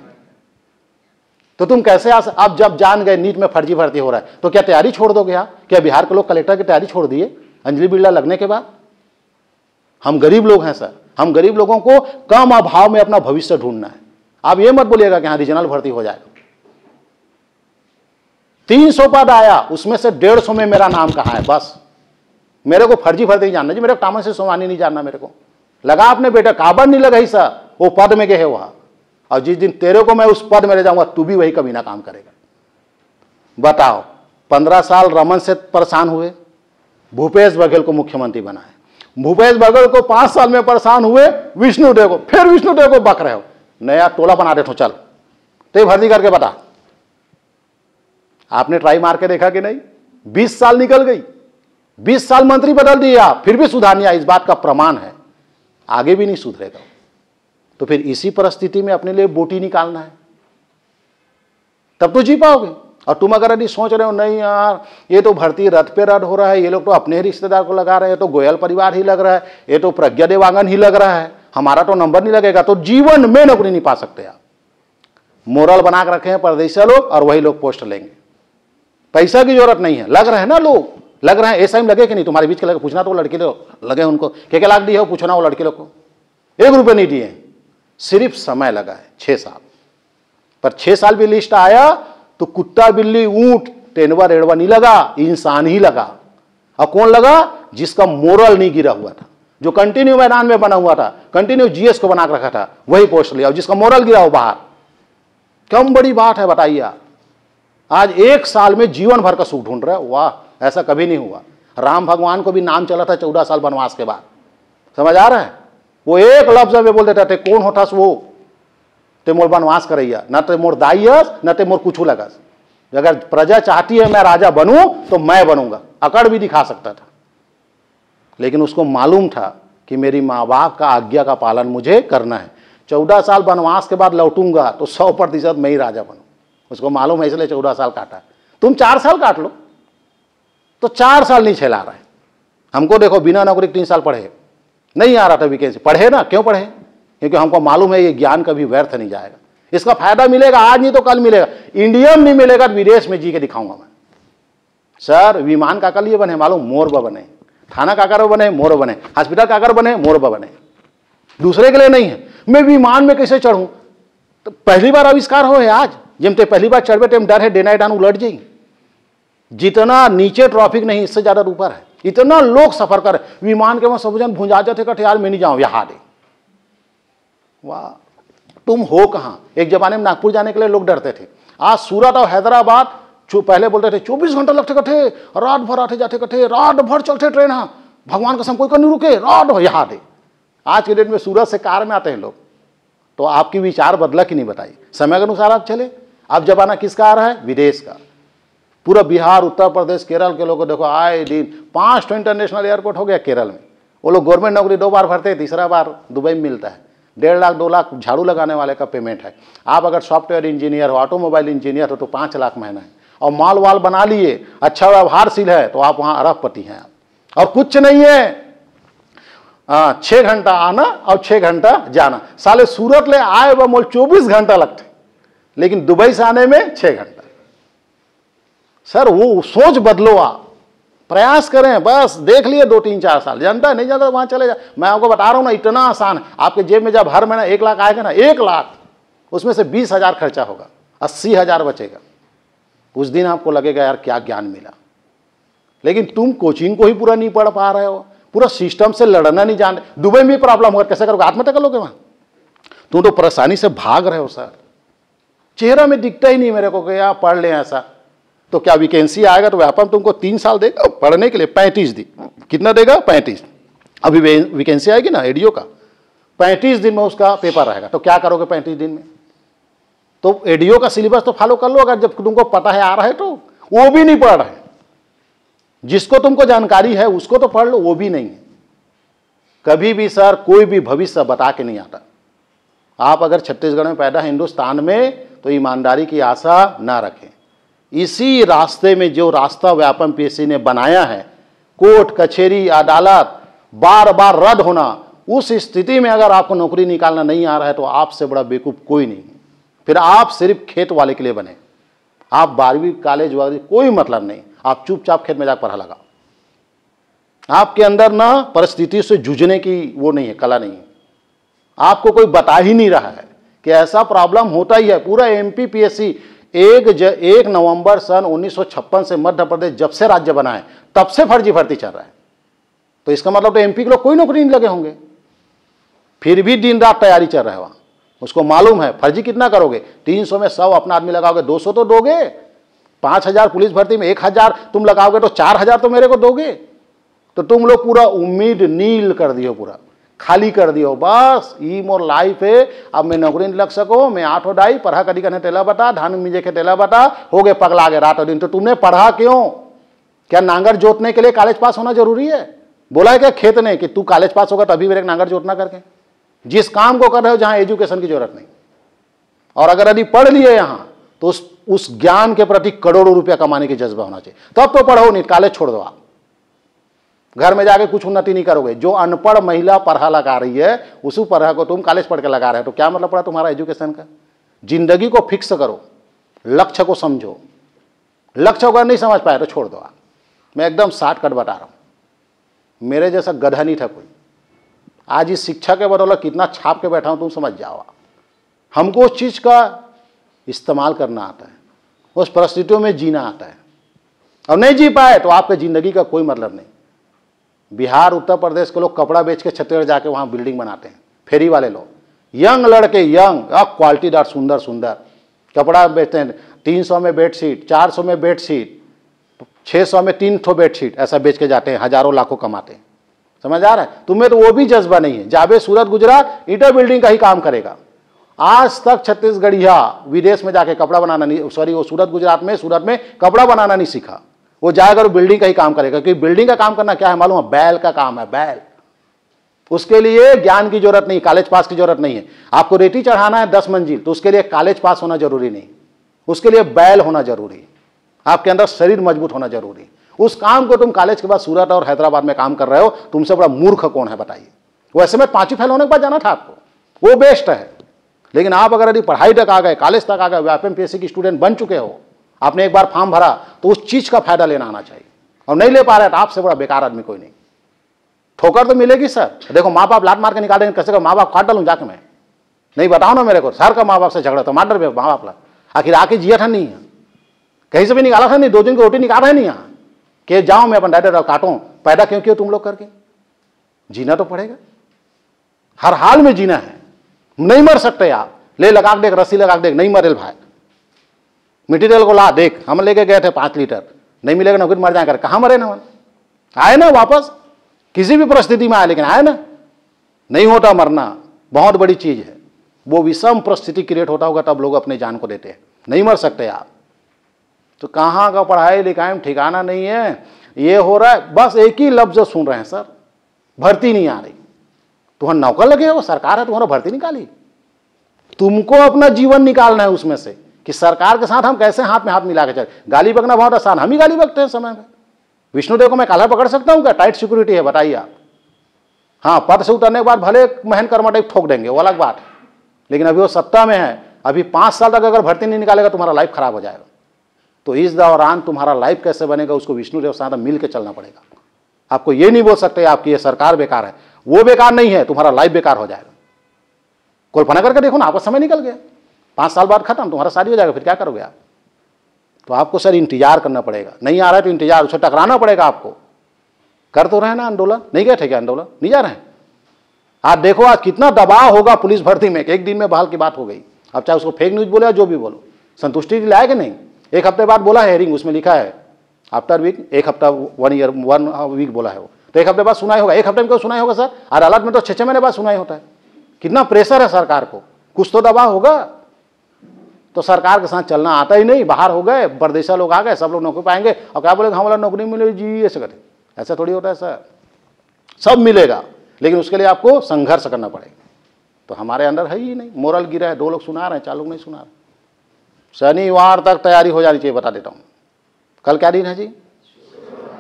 S1: तो तुम कैसे अब जब जान गए नीट में फर्जी भर्ती हो रहा है तो क्या तैयारी छोड़ दोगे आप? क्या बिहार के लोग कलेक्टर की तैयारी छोड़ दिए अंजलि बिरला लगने के बाद? हम गरीब लोग हैं सर, हम गरीब लोगों को कम अभाव में अपना भविष्य ढूंढना है। आप ये मत बोलिएगा कि हाँ रीजनल भर्ती हो जाएगा। 300 पद आया, उसमें से 150 में मेरा नाम कहाँ है? बस मेरे को फर्जी भर्ती नहीं जानना जी, मेरे को टामन से सोमानी नहीं जानना। मेरे को लगा आपने बेटा काबर नहीं लगा ही सर, वो पद में गए है वहां, और जिस दिन तेरे को मैं उस पद में ले जाऊंगा तू भी वही कमीना काम करेगा। बताओ, 15 साल रमन से परेशान हुए, भूपेश बघेल को मुख्यमंत्री बनाए। भूपेश बघेल को 5 साल में परेशान हुए, विष्णुदेव को, फिर विष्णुदेव को बक रहे हो, नया टोला बना दे तो चल तो भर्ती करके बता। आपने ट्राई मार के देखा कि नहीं? 20 साल निकल गई, 20 साल मंत्री बदल दिए आप, फिर भी सुधार नहीं आया। इस बात का प्रमाण है आगे भी नहीं सुधरेगा। तो फिर इसी परिस्थिति में अपने लिए बोटी निकालना है, तब तो जी पाओगे। और तुम अगर यदि सोच रहे हो नहीं यार ये तो भर्ती रथ पे रथ हो रहा है, ये लोग तो अपने रिश्तेदार को लगा रहे हैं, तो गोयल परिवार ही लग रहा है, ये तो प्रज्ञा देवांगन ही लग रहा है, हमारा तो नंबर नहीं लगेगा, तो जीवन में नौकरी नहीं पा सकते आप। मोरल बना के रखे हैं परदेशी लोग और वही लोग पोस्ट लेंगे। पैसा की जरूरत नहीं है, लग रहे हैं ना लोग, लग रहे हैं। ऐसा ही लगे कि नहीं? तुम्हारे बीच के लगे, पूछना तो वो लड़के लोग लगे, उनको क्या लाख दिए हो, पूछना वो लड़के लोग को 1 रुपये नहीं दिए। सिर्फ समय लगा है 6 साल, पर 6 साल भी लिस्ट आया तो कुत्ता बिल्ली ऊंट टेनवा रेड़वा नहीं लगा, इंसान ही लगा। और कौन लगा? जिसका मोरल नहीं गिरा हुआ था, जो कंटिन्यू मैदान में बना हुआ था, कंटिन्यू जीएस को बना रखा था, वही पोस्ट लिया। और जिसका मोरल गिरा हो बाहर, कम बड़ी बात है बताइए आप। आज 1 साल में जीवन भर का सुख ढूंढ रहे हो, वाह, ऐसा कभी नहीं हुआ। राम भगवान को भी नाम चला था 14 साल वनवास के बाद, समझ आ रहा है? वो एक लफ्ज में बोल देते थे, कौन होता वो ते मोर वनवास करैया, न ते मोर दाइयस न ते मोर कुछ लगस। अगर प्रजा चाहती है मैं राजा बनूं तो मैं बनूंगा, अकड़ भी दिखा सकता था। लेकिन उसको मालूम था कि मेरी माँ बाप का आज्ञा का पालन मुझे करना है। 14 साल वनवास के बाद लौटूंगा तो 100% मैं ही राजा बनूं, उसको मालूम है, इसलिए 14 साल काटा। तुम 4 साल काट लो, तो 4 साल नहीं छेला रहा है हमको। देखो बिना नौकरी 3 साल पढ़े, नहीं आ रहा था वैकेंसी, पढ़े ना। क्यों पढ़े? क्योंकि हमको मालूम है ये ज्ञान कभी व्यर्थ नहीं जाएगा, इसका फायदा मिलेगा, आज नहीं तो कल मिलेगा। इंडिया में नहीं मिलेगा तो विदेश में जी के दिखाऊंगा मैं। सर विमान काकर लिए बने मालूम? मोरबा बने। थाना काकर बने? मोरबा बने। हॉस्पिटल काकर बने? मोरबा बने। दूसरे के लिए नहीं है। मैं विमान में कैसे चढ़ूं? तो पहली बार आविष्कार हो है आज, जिम ते पहली बार चढ़बे टेम डर है डेना डान उलट जाई। जितना नीचे ट्रैफिक नहीं, इससे ज्यादा ऊपर है। इतना लोग सफर कर विमान के, वहां सब जन भुंजा जाते कट यार मैं नहीं जाऊं यहाँ दे। वाह, तुम हो कहां? एक जमाने में नागपुर जाने के लिए लोग डरते थे, आज सूरत और हैदराबाद पहले बोलते थे 24 घंटे लगते कटे, रात भर आते जाते कटे, रात भर चलते ट्रेन, हाँ भगवान कसम कोई नहीं रुके, रात भर यहाँ दे। आज के डेट में सूरत से कार में आते हैं लोग। तो आपकी विचार बदला कि नहीं बताइए? समय के अनुसार आप चले। अब जमाना किसका आ रहा है? विदेश का। पूरा बिहार, उत्तर प्रदेश, केरल के लोगों देखो आए दिन 5 तो इंटरनेशनल एयरपोर्ट हो गया केरल में। वो लोग गवर्नमेंट नौकरी 2 बार भरते हैं, तीसरा बार दुबई में मिलता है। 1.5 लाख 2 लाख झाड़ू लगाने वाले का पेमेंट है। आप अगर सॉफ्टवेयर इंजीनियर हो, ऑटोमोबाइल इंजीनियर हो तो 5 लाख महीना है। और माल वाल बना लिए, अच्छा व्यवहारशील है तो आप वहाँ अरबपति हैं। और कुछ नहीं है, 6 घंटा आना और 6 घंटा जाना। साले सूरत ले आए वह मोल 24 घंटा लगते, लेकिन दुबई से आने में 6 घंटा। सर वो सोच बदलो, आप प्रयास करें, बस देख लिए 2, 3, 4 साल, जानता है नहीं जानता वहां चले जा। मैं आपको बता रहा हूं ना, इतना आसान है। आपके जेब में जब हर महीना 1 लाख आएगा ना, 1 लाख, उसमें से 20,000 खर्चा होगा, 80,000 बचेगा। उस दिन आपको लगेगा यार क्या ज्ञान मिला। लेकिन तुम कोचिंग को ही पूरा नहीं पढ़ पा रहे हो, पूरा सिस्टम से लड़ना नहीं जान रहे। दुबई में प्रॉब्लम होगा, कैसे करोगे, आत्महत्या कर लोगे वहां? तुम तो परेशानी से भाग रहे हो सर, चेहरा में दिखता ही नहीं मेरे को कि यार पढ़ लें ऐसा। तो क्या वैकेंसी आएगा तो व्यापम तुमको 3 साल देगा पढ़ने के लिए, 35 दिन। कितना देगा? 35। अभी वैकेंसी आएगी ना एडीओ का, 35 दिन में उसका पेपर रहेगा। तो क्या करोगे 35 दिन में? तो एडीओ का सिलेबस तो फॉलो कर लो, अगर जब तुमको पता है आ रहा है तो। वो भी नहीं पढ़ रहे, जिसको तुमको जानकारी है उसको तो पढ़ लो, वो भी नहीं है। कभी भी सर कोई भी भविष्य बता के नहीं आता। आप अगर छत्तीसगढ़ में पैदा है, हिंदुस्तान में, तो ईमानदारी की आशा ना रखें। इसी रास्ते में जो रास्ता व्यापम पीएससी ने बनाया है, कोर्ट कचहरी अदालत बार बार रद्द होना, उस स्थिति में अगर आपको नौकरी निकालना नहीं आ रहा है तो आपसे बड़ा बेवकूफ कोई नहीं है। फिर आप सिर्फ खेत वाले के लिए बने। आप 12वीं कॉलेज वाले कोई मतलब नहीं, आप चुपचाप खेत में जाकर पढ़ा लगा। आपके अंदर ना परिस्थिति से जूझने की वो नहीं है, कला नहीं है। आपको कोई बता ही नहीं रहा है कि ऐसा प्रॉब्लम होता ही है। पूरा एमपी पीएससी 1 नवंबर सन 1956 से मध्य प्रदेश जब से राज्य बना है तब से फर्जी भर्ती चल रहा है। तो इसका मतलब तो एमपी के लोग कोई नौकरी नहीं लगे होंगे, फिर भी दिन रात तैयारी चल रहा है वहां। उसको मालूम है फर्जी कितना करोगे, 300 में 100 अपना आदमी लगाओगे, 200 तो दोगे। 5,000 पुलिस भर्ती में 1,000 तुम लगाओगे तो 4,000 तो मेरे को दोगे। तो तुम लोग पूरा उम्मीद नील कर दियो, पूरा खाली कर दियो। बस ई मोर लाइफ है, अब मैं नौकरी नहीं लग सको, मैं 8 डाई पढ़ा करी करने टेला बता, धान मिजे के टेला बता, हो गए पगला गए रात और दिन। तो तुमने पढ़ा क्यों? क्या नांगर जोतने के लिए कॉलेज पास होना जरूरी है? बोला है क्या खेत ने कि तू कॉलेज पास होगा तभी मेरे नांगर जोतना करके? जिस काम को कर रहे हो जहां एजुकेशन की जरूरत नहीं, और अगर यदि पढ़ लिए यहां तो उस ज्ञान के प्रति करोड़ों रुपया कमाने की जज्बा होना चाहिए, तब तो पढ़ो, नहीं कॉलेज छोड़ दो। आप घर में जाके कुछ उन्नति नहीं करोगे। जो अनपढ़ महिला पढ़ा लगा रही है उसी पढ़ा को तुम कॉलेज पढ़ के लगा रहे हो, तो क्या मतलब पड़ा तुम्हारा एजुकेशन का? जिंदगी को फिक्स करो, लक्ष्य को समझो। लक्ष्य अगर नहीं समझ पाए तो छोड़ दो। आप मैं एकदम शॉर्टकट बता रहा हूं, मेरे जैसा गधा नहीं था कोई। आज इस शिक्षा के बदौलत कितना छाप के बैठा हूं तुम समझ जाओ। हमको उस चीज का इस्तेमाल करना आता है, उस परिस्थितियों में जीना आता है। और नहीं जी पाए तो आपके जिंदगी का कोई मतलब नहीं। बिहार उत्तर प्रदेश के लोग कपड़ा बेच के छत्तीसगढ़ जाके वहां बिल्डिंग बनाते हैं, फेरी वाले लोग, यंग लड़के, यंग क्वालिटीदार सुंदर सुंदर कपड़ा बेचते हैं। 300 में बेडशीट, 400 में बेडशीट, 600 में 3 ठो बेडशीट, ऐसा बेच के जाते हैं, हजारों लाखों कमाते हैं। समझ आ रहा है? तुम्हें तो वो भी जज्बा नहीं है। जाबे सूरत गुजरात ईटा बिल्डिंग का ही काम करेगा। आज तक छत्तीसगढ़िया विदेश में जाके कपड़ा बनाना नहीं, सॉरी वो सूरत गुजरात में, सूरत में कपड़ा बनाना नहीं सीखा। वो जाएगा बिल्डिंग का ही काम करेगा, क्योंकि बिल्डिंग का काम करना क्या है मालूम है? बैल का काम है, बैल। उसके लिए ज्ञान की जरूरत नहीं, कॉलेज पास की जरूरत नहीं है। आपको रेती चढ़ाना है 10 मंजिल, तो उसके लिए कॉलेज पास होना जरूरी नहीं, उसके लिए बैल होना जरूरी है। आपके अंदर शरीर मजबूत होना जरूरी। उस काम को तुम कॉलेज के बाद सूरत और हैदराबाद में काम कर रहे हो, तुमसे बड़ा मूर्ख कौन है बताइए? वैसे में 5वीं फेल होने के बाद जाना था आपको, वो बेस्ट है। लेकिन आप अगर यदि पढ़ाई तक आ गए, कॉलेज तक आ गए, व्यापम पीएससी की स्टूडेंट बन चुके हो, आपने एक बार फॉर्म भरा, तो उस चीज का फायदा लेना आना चाहिए। और नहीं ले पा रहे तो आपसे बड़ा बेकार आदमी कोई नहीं। ठोकर तो मिलेगी सर। देखो माँ बाप लात मार के निकाल देंगे, कैसे माँ बाप काट डालूं जाके मैं? नहीं बताओ ना मेरे को, सर का माँ बाप से झगड़ा तो मार डर माँ बाप ला, आखिर आके जिया था नहीं, कहीं से भी निकाला था नहीं, 2 दिन की रोटी निकाल रहे नहीं यहाँ कि जाओ मैं अपन डायरेक्ट काटूं। पैदा क्यों किया तुम लोग करके? जीना तो पड़ेगा, हर हाल में जीना है। नहीं मर सकते आप। ले लगा देख, रस्सी लगा देख, नहीं मरे भाई। मटेरियल को ला देख, हम लेके गए थे 5 लीटर, नहीं मिलेगा नौकरी मर जाए कर, कहां मरे ना? आए ना वापस, किसी भी परिस्थिति में आए, लेकिन आए ना। नहीं होता मरना, बहुत बड़ी चीज है। वो विषम परिस्थिति क्रिएट होता होगा तब लोग अपने जान को देते हैं। नहीं मर सकते आप। तो कहाँ का पढ़ाई लिखाई में ठिकाना नहीं है। ये हो रहा है, बस एक ही लफ्ज सुन रहे हैं सर, भर्ती नहीं आ रही। तुम्हारा नौकर लगे हो, सरकार है तुम्हारा भर्ती निकाली। तुमको अपना जीवन निकालना है उसमें से कि सरकार के साथ हम कैसे हाथ में हाथ मिला के चले। गाली बकना बहुत आसान, हम ही गाली बकते हैं समय में। विष्णुदेव को मैं कालर पकड़ सकता हूं क्या? टाइट सिक्योरिटी है, बताइए आप। हाँ, पद से उतरने के बाद भले महन कर्मा टाइप ठोक देंगे, वो अलग बात है, लेकिन अभी वो सत्ता में है। अभी 5 साल तक अगर भर्ती नहीं निकालेगा तुम्हारा लाइफ खराब हो जाएगा। तो इस दौरान तुम्हारा लाइफ कैसे बनेगा उसको विष्णुदेव साथ मिल के चलना पड़ेगा। आपको ये नहीं बोल सकते आपकी ये सरकार बेकार है, वो बेकार नहीं है, तुम्हारा लाइफ बेकार हो जाएगा। कल्पना करके देखो ना, आपका समय निकल गया, 5 साल बाद खत्म, तुम्हारा शादी हो जाएगा, फिर क्या करोगे आप? तो आपको सर इंतजार करना पड़ेगा, नहीं आ रहा है तो इंतजार, उसे टकराना पड़ेगा आपको। कर तो रहे ना आंदोलन, नहीं गए थे क्या आंदोलन? नहीं जा रहे हैं? आज देखो आज कितना दबाव होगा पुलिस भर्ती में, एक दिन में बहाल की बात हो गई। अब चाहे उसको फेक न्यूज बोले या जो भी बोलो, संतुष्टि लाए कि नहीं? 1 हफ्ते बाद बोला है हेयरिंग, उसमें लिखा है आफ्टर वीक, 1 हफ्ता 1 वीक बोला है वो, तो 1 हफ्ते बाद सुनाई होगा। 1 हफ्ते में क्यों सुनाई होगा सर? और अदालत में तो 6 महीने बाद सुनाई होता है। कितना प्रेशर है सरकार को, कुछ तो दबाव होगा। तो सरकार के साथ चलना आता ही नहीं, बाहर हो गए, परदेसा लोग आ गए, सब लोग नौकरी पाएंगे और क्या बोलेंगे हमारा नौकरी मिलेगी जी, ऐसे करते। ऐसा थोड़ी होता है सर, सब मिलेगा, लेकिन उसके लिए आपको संघर्ष करना पड़ेगा। तो हमारे अंदर है ही नहीं, मोरल गिरा है, 2 लोग सुना रहे हैं, 4 लोग नहीं सुना रहे। शनिवार तक तैयारी हो जानी चाहिए, बता देता हूँ। कल क्या दिन है जी?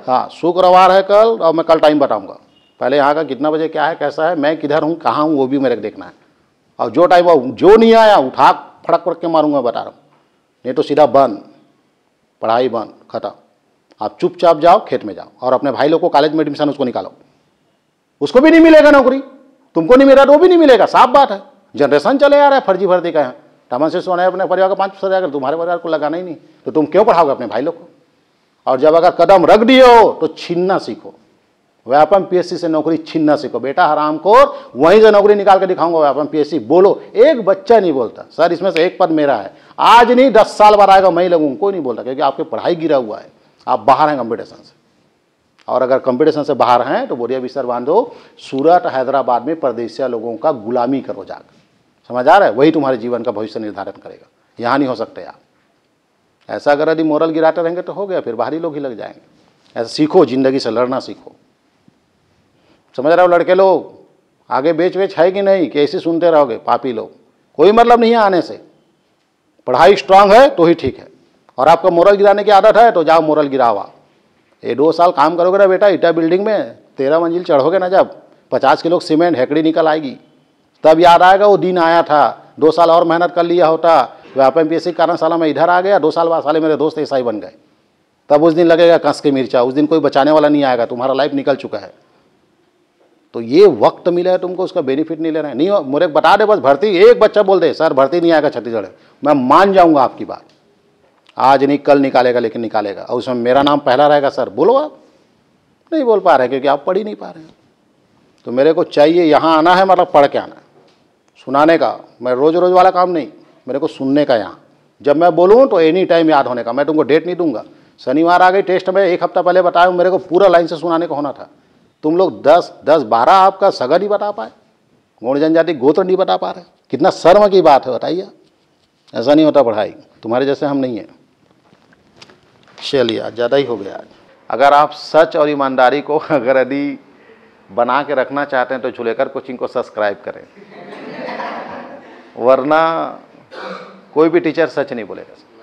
S1: हाँ, शुक्रवार है कल, और मैं कल टाइम बताऊँगा। पहले यहाँ का कितना बजे क्या है, कैसा है, मैं किधर हूँ, कहाँ हूँ, वो भी मेरे को देखना है। और जो टाइम जो नहीं आया उठा फड़क फड़क के मारूंगा, बता रहा हूँ। नहीं तो सीधा बंद, पढ़ाई बंद, खत्म। आप चुपचाप जाओ, खेत में जाओ, और अपने भाई लोग को कॉलेज में एडमिशन उसको निकालो। उसको भी नहीं मिलेगा नौकरी, तुमको नहीं मिला तो वो भी नहीं मिलेगा, साफ बात है। जनरेशन चले आ रहा है फर्जी भर्ती का। यहाँ टमन से सोना है अपने परिवार का 5% जाकर, तुम्हारे परिवार को लगाना ही नहीं, तो तुम क्यों पढ़ाओगे अपने भाई लोग को? और जब अगर कदम रख दिए हो तो छीनना सीखो। व्यापम पीएससी से नौकरी छीनना सीखो बेटा, हराम को वहीं से नौकरी निकाल के दिखाऊंगा। व्यापम पीएससी बोलो, एक बच्चा नहीं बोलता सर इसमें से 1 पद मेरा है। आज नहीं 10 साल बाद आएगा, मैं ही लगूंगा, कोई नहीं बोलता, क्योंकि आपकी पढ़ाई गिरा हुआ है, आप बाहर हैं कंपटीशन से। और अगर कंपटीशन से बाहर हैं तो बोरिया बिस्तर बांधो, सूरत हैदराबाद में परदेसिया लोगों का गुलामी करो जाकर। समझ आ रहा है? वही तुम्हारे जीवन का भविष्य निर्धारण करेगा, यहाँ नहीं हो सकते आप। ऐसा अगर यदि मोरल गिराते रहेंगे तो हो गया, फिर बाहरी लोग ही लग जाएंगे। ऐसा सीखो, जिंदगी से लड़ना सीखो। समझ रहे हो लड़के लोग? आगे बेच है कि नहीं, कि ऐसे सुनते रहोगे पापी लोग? कोई मतलब नहीं है आने से। पढ़ाई स्ट्रांग है तो ही ठीक है, और आपका मोरल गिराने की आदत है तो जाओ मोरल गिरावा। ये 2 साल काम करोगे ना बेटा, ईटा बिल्डिंग में 13 मंजिल चढ़ोगे ना, जब 50 किलो सीमेंट हेकड़ी निकल आएगी, तब याद आएगा वो दिन आया था। 2 साल और मेहनत कर लिया होता, व्यापम पीएससी कारण साला मैं इधर आ गया, 2 साल बाद साले मेरे दोस्त एसआई बन गए, तब उस दिन लगेगा कस के मिर्चा। उस दिन कोई बचाने वाला नहीं आएगा, तुम्हारा लाइफ निकल चुका है। तो ये वक्त मिला है तुमको, उसका बेनिफिट नहीं ले रहे हैं। नहीं मुझे बता दे बस, भर्ती एक बच्चा बोल दे सर भर्ती नहीं आएगा छत्तीसगढ़, मैं मान जाऊंगा आपकी बात। आज नहीं कल निकालेगा, लेकिन निकालेगा, और उसमें मेरा नाम पहला रहेगा सर। बोलो आप नहीं बोल पा रहे क्योंकि आप पढ़ ही नहीं पा रहे हैं। तो मेरे को चाहिए यहाँ आना है, मतलब पढ़ के आना है, सुनाने का। मैं रोज रोज वाला काम नहीं, मेरे को सुनने का। यहाँ जब मैं बोलूँ तो एनी टाइम याद होने का। मैं तुमको डेट नहीं दूंगा, शनिवार आ गई टेस्ट में, 1 हफ्ता पहले बताया, मेरे को पूरा लाइन से सुनाने को होना था। तुम लोग 10-12 आपका सगा नहीं बता पाए, गौड़ जनजाति गोत्र नहीं बता पा रहे। कितना शर्म की बात है बताइए। ऐसा नहीं होता पढ़ाई, तुम्हारे जैसे हम नहीं हैं। चलिए आज ज़्यादा ही हो गया। अगर आप सच और ईमानदारी को अगर यदि बना के रखना चाहते हैं तो चुलेकर कोचिंग को सब्सक्राइब करें, वरना कोई भी टीचर सच नहीं बोलेगा।